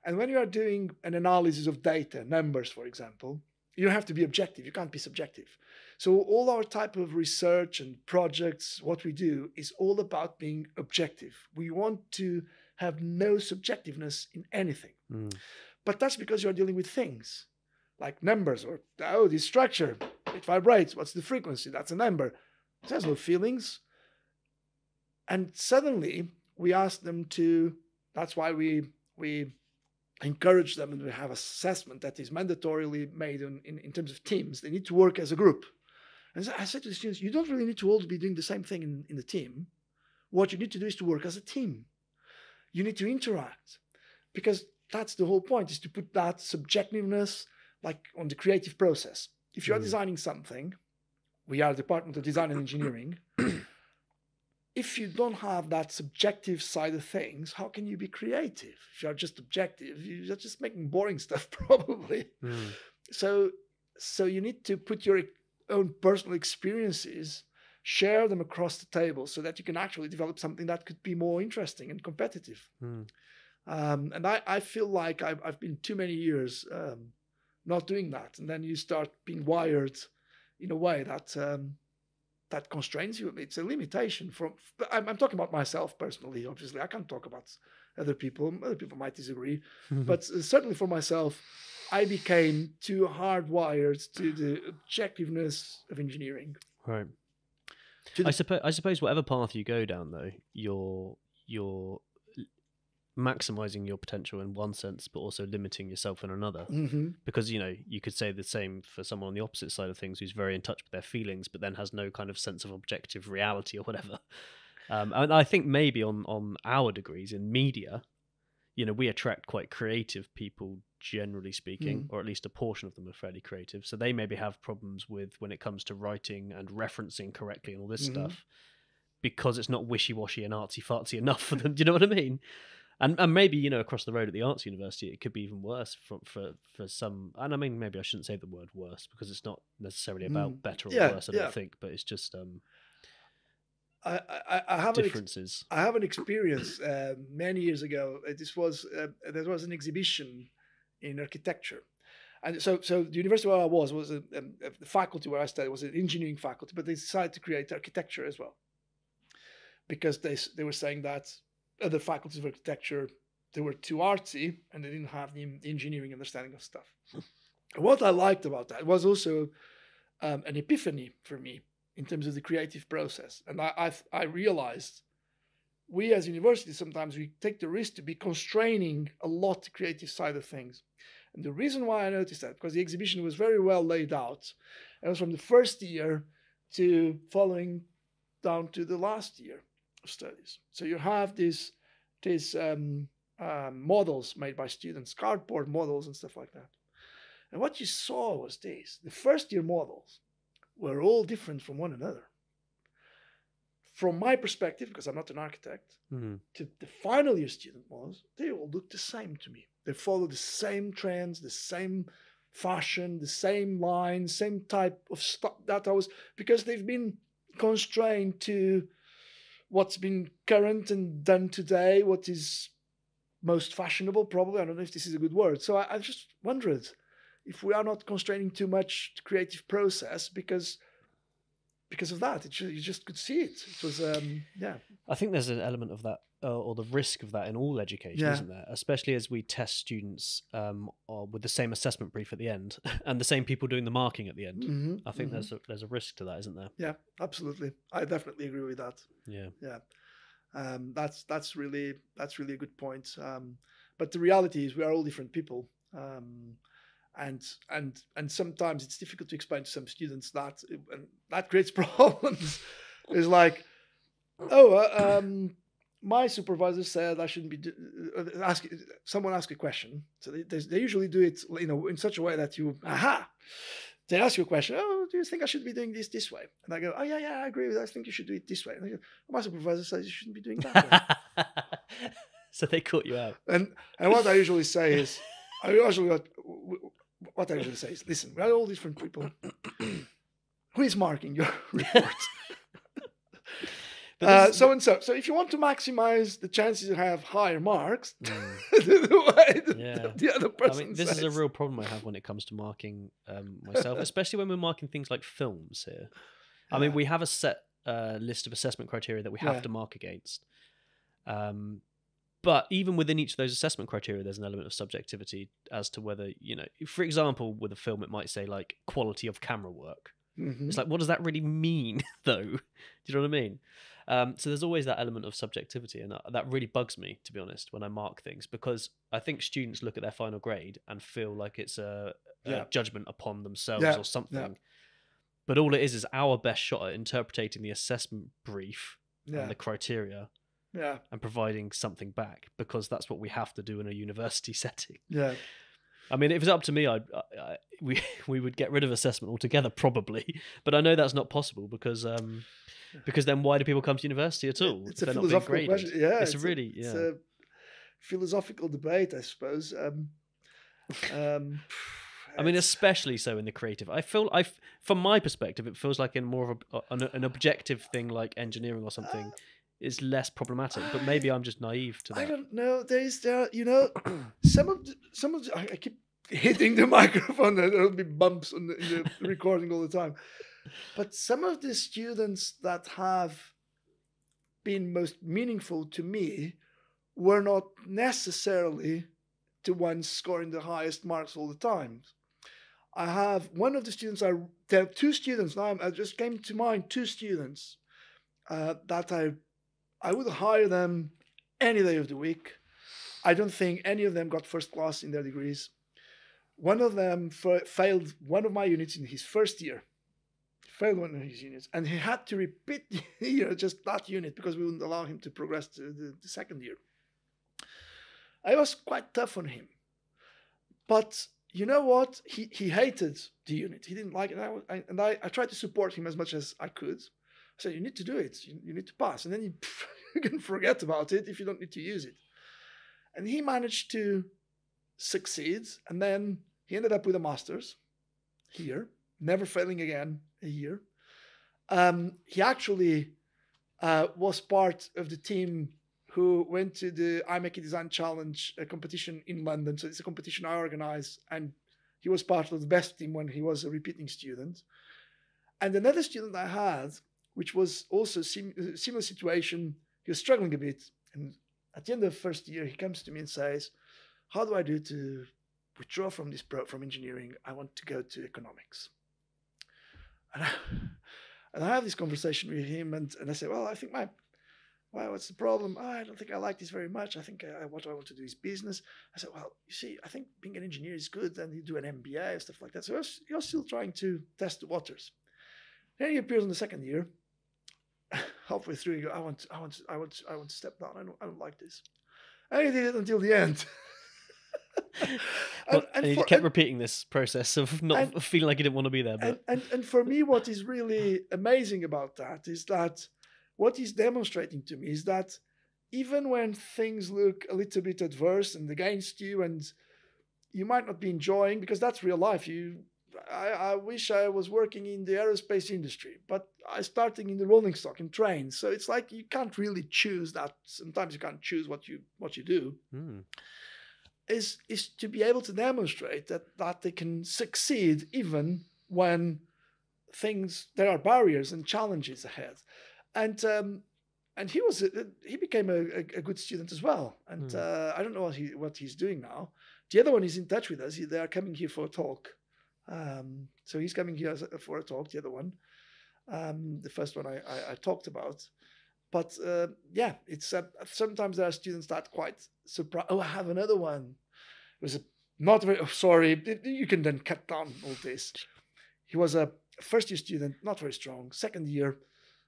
S2: And when you are doing an analysis of data, numbers, for example, you have to be objective. You can't be subjective. So all our type of research and projects, what we do is all about being objective. We want to have no subjectiveness in anything. But that's because you're dealing with things like numbers, or, this structure, it vibrates. What's the frequency? That's a number. It has no feelings. And suddenly we ask them to, that's why we encourage them, and we have assessment that is mandatorily made in terms of teams. They need to work as a group. And so I said to the students, you don't really need to all be doing the same thing in the team. What you need to do is to work as a team. You need to interact, because that's the whole point, is to put that subjectiveness like on the creative process. If you're designing something, we are the Department of Design and Engineering. If you don't have that subjective side of things, how can you be creative? If you're just objective, you're just making boring stuff probably. So you need to put your own personal experiences share them across the table so that you can actually develop something that could be more interesting and competitive. And I feel like I've been too many years not doing that, and then you start being wired in a way that that constrains you. It's a limitation. I'm talking about myself personally. Obviously, I can't talk about other people. Other people might disagree, but certainly for myself, I became too hardwired to the objectiveness of engineering.
S1: Right. I suppose whatever path you go down, though, you're maximizing your potential in one sense, but also limiting yourself in another. Because, you know, you could say the same for someone on the opposite side of things who's very in touch with their feelings, but then has no kind of sense of objective reality or whatever. And I think maybe on our degrees in media, you know, we attract quite creative people, generally speaking, or at least a portion of them are fairly creative. So they maybe have problems with when it comes to writing and referencing correctly and all this stuff, because it's not wishy-washy and artsy-fartsy enough for them. Do you know what I mean? And maybe, you know, across the road at the Arts University, it could be even worse for some. And I mean, maybe I shouldn't say the word worse, because it's not necessarily about better or worse, I don't think, but it's just
S2: I have
S1: differences.
S2: I have an experience many years ago. There was an exhibition in architecture, and so the university where I was the faculty where I studied was an engineering faculty, but they decided to create architecture as well, because they were saying that other faculties of architecture, they were too artsy and they didn't have the engineering understanding of stuff. What I liked about that was also an epiphany for me in terms of the creative process. And I realized we as universities, sometimes we take the risk to be constraining a lot the creative side of things. And the reason why I noticed that, because the exhibition was very well laid out. It was from the first year to following down to the last year of studies. So you have these models made by students, cardboard models and stuff like that. And what you saw was this. The first year models were all different from one another. From my perspective, because I'm not an architect, to the final year student models, they all look the same to me. They follow the same trends, the same fashion, the same lines, same type of stuff because they've been constrained to what's been current and done today, what is most fashionable, probably. I don't know if this is a good word. So I just wondered if we are not constraining too much the creative process because of that. You just could see it. It was,
S1: I think there's an element of that, or the risk of that in all education, isn't there? Especially as we test students with the same assessment brief at the end and the same people doing the marking at the end. I think there's a risk to that, isn't there?
S2: Yeah, absolutely. I definitely agree with that. Yeah. That's really a good point. But the reality is we are all different people. And sometimes it's difficult to explain to some students that, and that creates problems. It's like, my supervisor said I shouldn't be someone ask a question. So they usually do it, you know, in such a way that they ask you a question. Oh, do you think I should be doing this way? And I go, oh yeah, I agree with that. I think you should do it this way. And I go, my supervisor says you shouldn't be doing that way.
S1: So they caught you out.
S2: And what I usually say is, listen, we are all different people. Who is marking your report? So and so. So if you want to maximize the chances to have higher marks, the other person
S1: this is a real problem I have when it comes to marking myself, especially when we're marking things like films here. I mean, we have a set list of assessment criteria that we have to mark against. But even within each of those assessment criteria, there's an element of subjectivity as to whether, you know, for example, with a film, it might say like quality of camera work. It's like, what does that really mean, though? Do you know what I mean? So there's always that element of subjectivity, and that really bugs me, to be honest, when I mark things, because I think students look at their final grade and feel like it's a judgment upon themselves or something. Yeah. But all it is our best shot at interpreting the assessment brief and the criteria and providing something back, because that's what we have to do in a university setting. Yeah. I mean, if it was up to me, we would get rid of assessment altogether, probably. But I know that's not possible because then why do people come to university at all?
S2: It's a philosophical question. Yeah,
S1: it's a
S2: philosophical debate, I suppose.
S1: I mean, especially so in the creative. From my perspective, it feels like in more of an objective thing like engineering or something is less problematic. But maybe I'm just naive to that.
S2: I don't know. Some of the, I keep hitting the microphone. There'll be bumps in the recording all the time. But some of the students that have been most meaningful to me were not necessarily the ones scoring the highest marks all the time. I have one of the students, there are two students now, I just came to mind, two students that I would hire them any day of the week. I don't think any of them got first class in their degrees. One of them failed one of my units in his first year. Failed one of his units. And he had to repeat the year, just that unit, because we wouldn't allow him to progress to the second year. I was quite tough on him. But you know what? He hated the unit. He didn't like it. And I tried to support him as much as I could. I said, you need to do it. You need to pass. And then you can forget about it if you don't need to use it. And he managed to succeed. And then he ended up with a master's here, never failing again a year. He actually was part of the team who went to the iMake Design Challenge competition in London. So it's a competition I organize. And he was part of the best team when he was a repeating student. And another student I had, which was also a similar situation, he was struggling a bit. And at the end of the first year, he comes to me and says, how do I do to withdraw from from engineering? I want to go to economics. And I have this conversation with him, and I say, well, I think what's the problem? Oh, I don't think I like this very much. I think what I want to do is business. I said, well, you see, I think being an engineer is good. Then you do an MBA and stuff like that. So you're still trying to test the waters. Then he appears in the second year. Halfway through, he goes, I want to step down. I don't like this. And he did it until the end.
S1: and he kept repeating this process of not feeling like he didn't want to be there. But.
S2: And for me, what is really amazing about that is that what he's demonstrating to me is that even when things look a little bit adverse and against you, and you might not be enjoying, because that's real life. I wish I was working in the aerospace industry, but I started in the rolling stock in trains. So it's like you can't really choose that. Sometimes you can't choose what you do. Is to be able to demonstrate that they can succeed even when there are barriers and challenges ahead. And he became a good student as well. And I don't know what he's doing now. The other one is in touch with us. They are coming here for a talk. So he's coming here for a talk, the other one. The first one I talked about. But it's sometimes there are students that quite surprised. Oh, I have another one. It was not very. Oh, sorry, you can then cut down all this. He was a first year student, not very strong. Second year,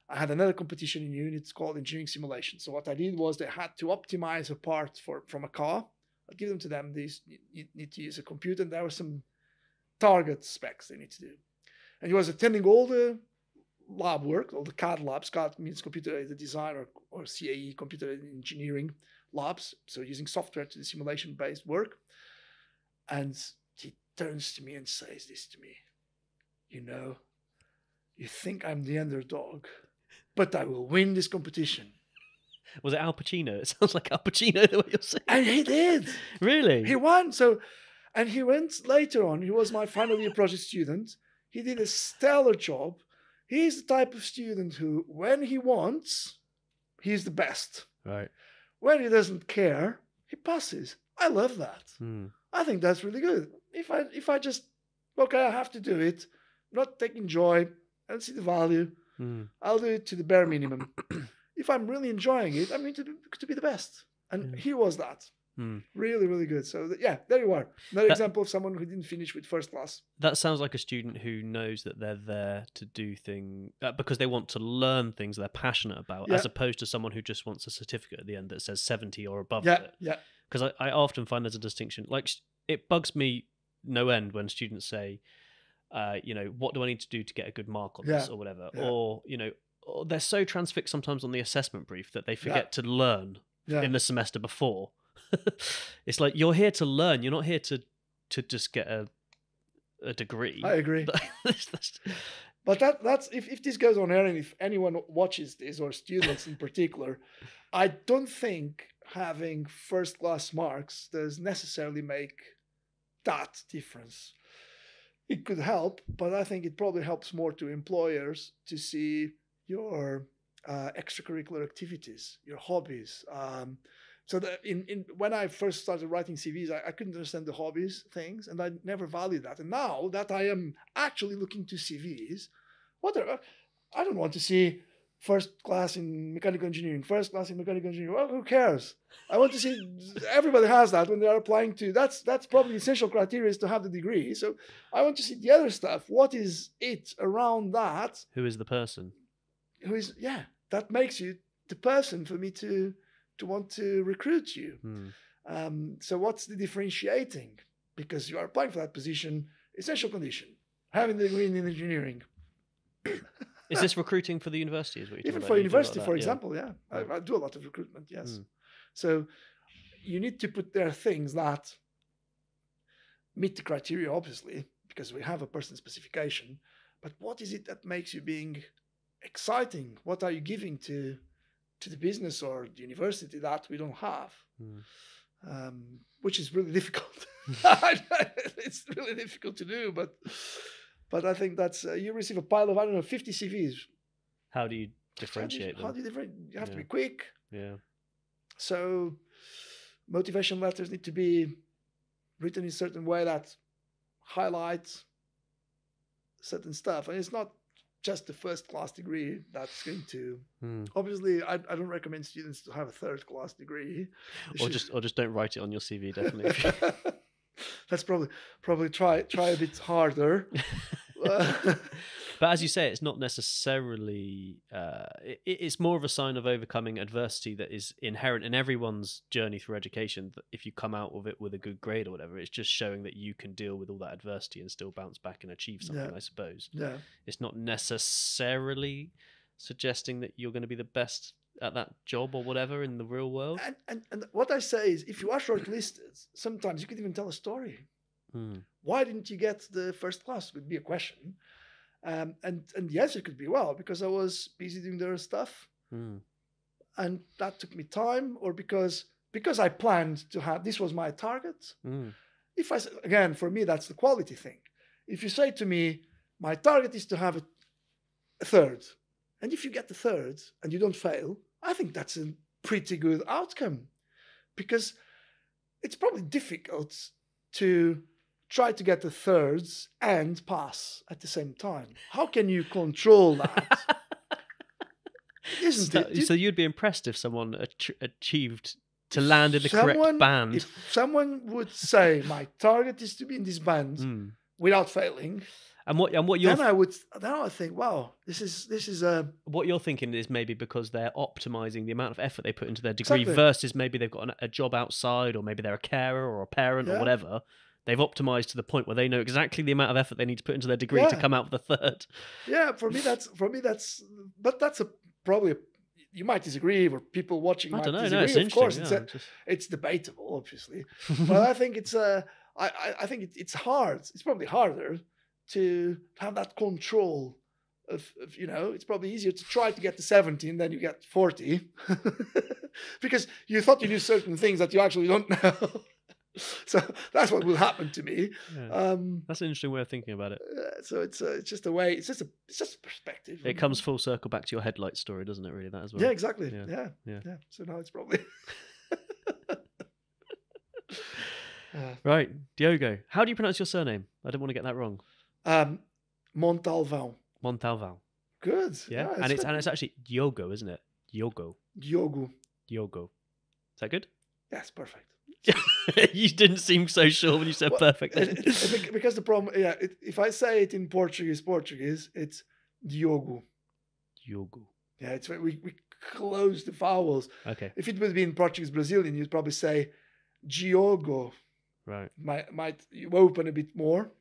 S2: I had another competition in units called engineering simulation. So what I did was they had to optimize a part from a car. I'd give them to them. You need to use a computer, and there were some target specs they need to do. And he was attending all the lab work, all the CAD labs. CAD means computer aided design or CAE, computer aided engineering labs. So using software to do simulation-based work. And he turns to me and says this to me. You think I'm the underdog, but I will win this competition.
S1: Was it Al Pacino? It sounds like Al Pacino, the way you're saying.
S2: And he did.
S1: Really?
S2: He won. And he went later on. He was my final year project student. He did a stellar job. He's the type of student who, when he wants, he's the best.
S1: Right.
S2: When he doesn't care, he passes. I love that. I think that's really good. If I just, okay, I have to do it, not taking joy, I don't see the value, I'll do it to the bare minimum. If I'm really enjoying it, I'm going to be the best. And he was that. Really, really good. So there you are. Another example of someone who didn't finish with first class.
S1: That sounds like a student who knows that they're there to do things because they want to learn things they're passionate about, as opposed to someone who just wants a certificate at the end that says 70 or above it.
S2: Yeah.
S1: Because I often find there's a distinction. Like, it bugs me no end when students say, what do I need to do to get a good mark on this or whatever? Yeah. Or, they're so transfixed sometimes on the assessment brief that they forget to learn in the semester before. It's like, you're here to learn. You're not here to just get a a degree.
S2: I agree. But that's if this goes on air, and if anyone watches this, or students in particular, I don't think having first class marks does necessarily make that difference. It could help, but I think it probably helps more to employers to see your extracurricular activities, your hobbies. So that when I first started writing CVs, I couldn't understand the hobbies things, and I never valued that. And now that I am actually looking to CVs, I don't want to see first class in mechanical engineering, first class in mechanical engineering. Well, who cares? I want to see, everybody has that when they are applying to, that's probably essential criteria is to have the degree. So I want to see the other stuff. What is it around that?
S1: Who is the person?
S2: That makes you the person for me to want to recruit you. So what's the differentiating? Because you are applying for that position, essential condition, having the degree in engineering.
S1: Is this recruiting for the university?
S2: Even for university, for example, yeah. I do a lot of recruitment, yes. So you need to put there things that meet the criteria, obviously, because we have a person specification. But what is it that makes you being exciting? What are you giving to the business or the university that we don't have? Which is really difficult. It's really difficult to do, but I think that's you receive a pile of 50 CVs.
S1: How do you differentiate them?
S2: You have to be quick.
S1: Yeah.
S2: So motivation letters need to be written in a certain way that highlights certain stuff, and it's not just the first class degree that's going to. Obviously, I don't recommend students to have a third class degree.
S1: Or just don't write it on your CV. Definitely.
S2: That's probably try a bit harder.
S1: But as you say, it's not necessarily. It's more of a sign of overcoming adversity that is inherent in everyone's journey through education. That if you come out of it with a good grade or whatever, it's just showing that you can deal with all that adversity and still bounce back and achieve something. I suppose.
S2: Yeah.
S1: It's not necessarily suggesting that you're going to be the best at that job or whatever in the real world.
S2: And what I say is, if you are shortlisted, sometimes you could even tell a story. Why didn't you get the first class? Would be a question. And the answer could be, well, because I was busy doing their stuff, and that took me time, or because I planned to have, this was my target. If again, for me, that's the quality thing. If you say to me, my target is to have a third, and if you get the third and you don't fail, I think that's a pretty good outcome, because it's probably difficult to try to get the thirds and pass at the same time. How can you control that? Isn't it?
S1: So you'd be impressed if someone achieved to land in the correct band.
S2: If someone would say, my target is to be in this band without failing,
S1: and what you're
S2: then I would think, wow, this is
S1: what you're thinking is maybe because they're optimizing the amount of effort they put into their degree versus maybe they've got a job outside, or maybe they're a carer or a parent or whatever. They've optimized to the point where they know exactly the amount of effort they need to put into their degree to come out with the third.
S2: Yeah, for me that's probably you might disagree, or people watching might disagree. No, it's of course, it's debatable, obviously, but I think it's I think it's hard. It's probably harder to have that control of it's probably easier to try to get to 70 and then you get 40 because you thought you knew certain things that you actually don't know. So that's what will happen to me.
S1: That's an interesting way of thinking about it.
S2: So it's just a way. It's just a perspective.
S1: It comes full circle back to your headlight story, doesn't it? Really, that as well.
S2: Yeah, exactly. Yeah. So now it's probably
S1: right. Diogo, how do you pronounce your surname? I don't want to get that wrong.
S2: Montalvão.
S1: Montalvão.
S2: Good.
S1: Yeah, and it's actually Diogo, isn't it? Diogo. Is that good?
S2: Yes, perfect.
S1: You didn't seem so sure when you said perfect.
S2: Because the problem, if I say it in Portuguese, it's Diogo.
S1: Diogo.
S2: Yeah, it's we close the vowels.
S1: Okay.
S2: If it would be in Portuguese Brazilian, you'd probably say Diogo.
S1: Right.
S2: Might you open a bit more.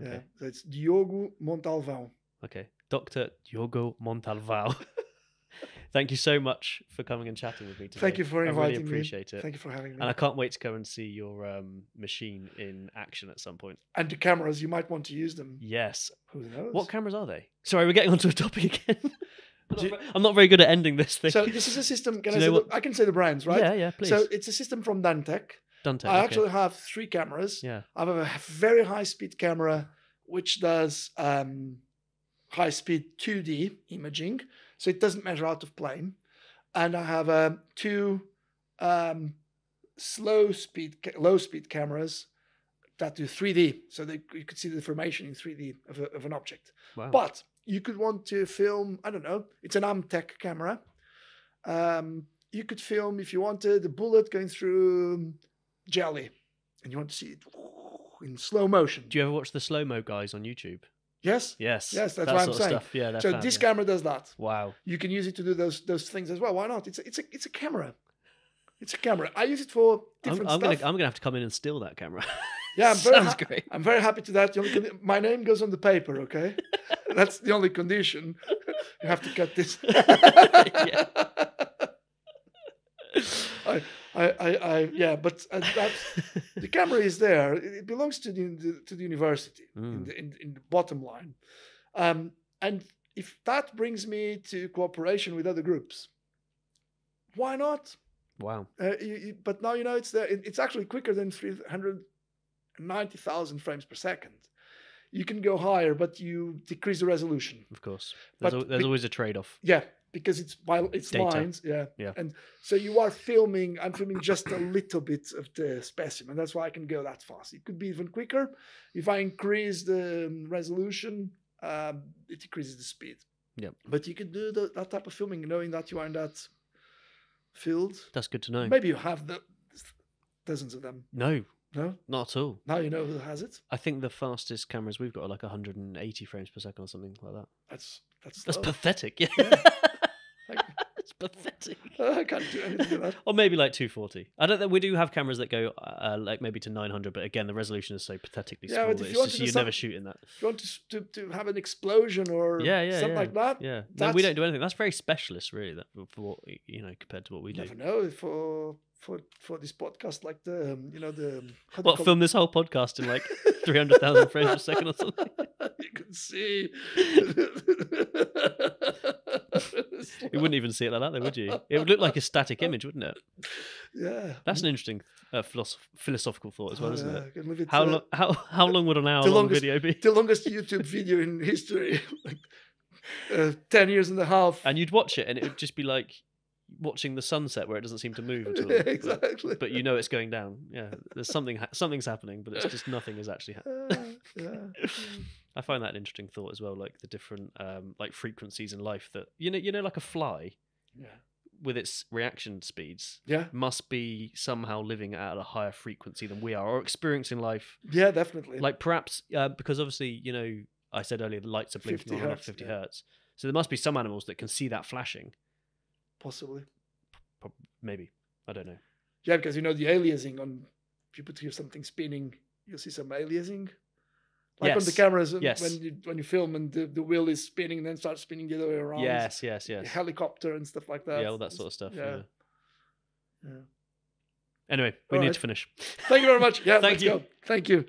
S1: Okay.
S2: Yeah. So it's Diogo Montalvão.
S1: Okay. Dr. Diogo Montalvão. Thank you so much for coming and chatting with me today.
S2: Thank you for inviting me.
S1: I really appreciate it.
S2: Thank you for having me.
S1: And I can't wait to go and see your machine in action at some point.
S2: And the cameras, you might want to use them.
S1: Yes.
S2: Who knows?
S1: What cameras are they? Sorry, we're getting onto a topic again. I'm not very good at ending this thing.
S2: So this is a system. I can say the brands, right?
S1: Yeah, please.
S2: So it's a system from Dantec. I actually have 3 cameras.
S1: Yeah.
S2: I have a very high-speed camera, which does high-speed 2D imaging, so it doesn't measure out of plane. And I have 2 low-speed cameras that do 3D, so you could see the deformation in 3D of an object.
S1: Wow.
S2: But you could want to film, I don't know, it's an Amtech camera. You could film, if you wanted, a bullet going through jelly, and you want to see it in slow motion.
S1: Do you ever watch the slow-mo guys on YouTube?
S2: Yes.
S1: That's
S2: what I'm saying.
S1: Stuff. Yeah,
S2: so this camera does that.
S1: Wow.
S2: You can use it to do those things as well. Why not? It's a camera. It's a camera. I use it for different stuff.
S1: I'm gonna have to come in and steal that camera.
S2: Yeah,
S1: Sounds great.
S2: I'm very happy to that. My name goes on the paper. Okay, that's the only condition. You have to cut this.
S1: Yeah.
S2: But that's, the camera is there. It belongs to the university in the bottom line, and if that brings me to cooperation with other groups, why not?
S1: Wow.
S2: But now it's there. It's actually quicker than 390,000 frames per second. You can go higher, but you decrease the resolution.
S1: Of course, there's always a trade-off.
S2: Yeah. Because it's
S1: data.
S2: lines, yeah, and so you are filming. I'm filming just a little bit of the specimen. That's why I can go that fast. It could be even quicker if I increase the resolution. It decreases the speed.
S1: Yeah,
S2: but you could do that type of filming, knowing that you are in that field.
S1: That's good to know.
S2: Maybe you have dozens of them.
S1: No, not at all.
S2: Now you know who has it.
S1: I think the fastest cameras we've got are like 180 frames per second or something like that.
S2: That's
S1: pathetic. Yeah. It's pathetic.
S2: I can't do anything with that.
S1: Or maybe like 240. I don't know. We do have cameras that go like maybe to 900, but again, the resolution is so pathetically small that you're never shooting that.
S2: If you want to have an explosion or something like that,
S1: no, we don't do anything. That's very specialist, really. That for what, compared to what we do.
S2: You never know for this podcast, like the
S1: film this whole podcast in like 300,000 frames per second or something.
S2: You can see.
S1: You wouldn't even see it like that, though, would you? It would look like a static image, wouldn't it?
S2: Yeah.
S1: That's an interesting philosophical thought as well, isn't it?
S2: How
S1: long would an hour-long video be?
S2: The longest YouTube video in history, like 10 years and a half.
S1: And you'd watch it, and it would just be like watching the sunset where it doesn't seem to move at all.
S2: Yeah, exactly.
S1: But you know it's going down. Yeah, there's something's happening, but it's just nothing is actually happening. I find that an interesting thought as well, like the different like frequencies in life that you know, like a fly, with its reaction speeds, must be somehow living at a higher frequency than we are, or experiencing life.
S2: Yeah, definitely.
S1: Like perhaps because obviously I said earlier the lights are blinking on and off 50 hertz, so there must be some animals that can see that flashing.
S2: Possibly.
S1: Maybe. I don't know.
S2: Yeah, because the aliasing if you put here something spinning, you'll see some aliasing. Like on the cameras, when you film and the wheel is spinning and then starts spinning the other way around.
S1: Yes.
S2: Helicopter and stuff like that.
S1: Yeah, all that sort of stuff. Yeah.
S2: Yeah.
S1: Anyway, we need to finish.
S2: Thank you very much. Yeah,
S1: Thank you.
S2: Go. Thank you.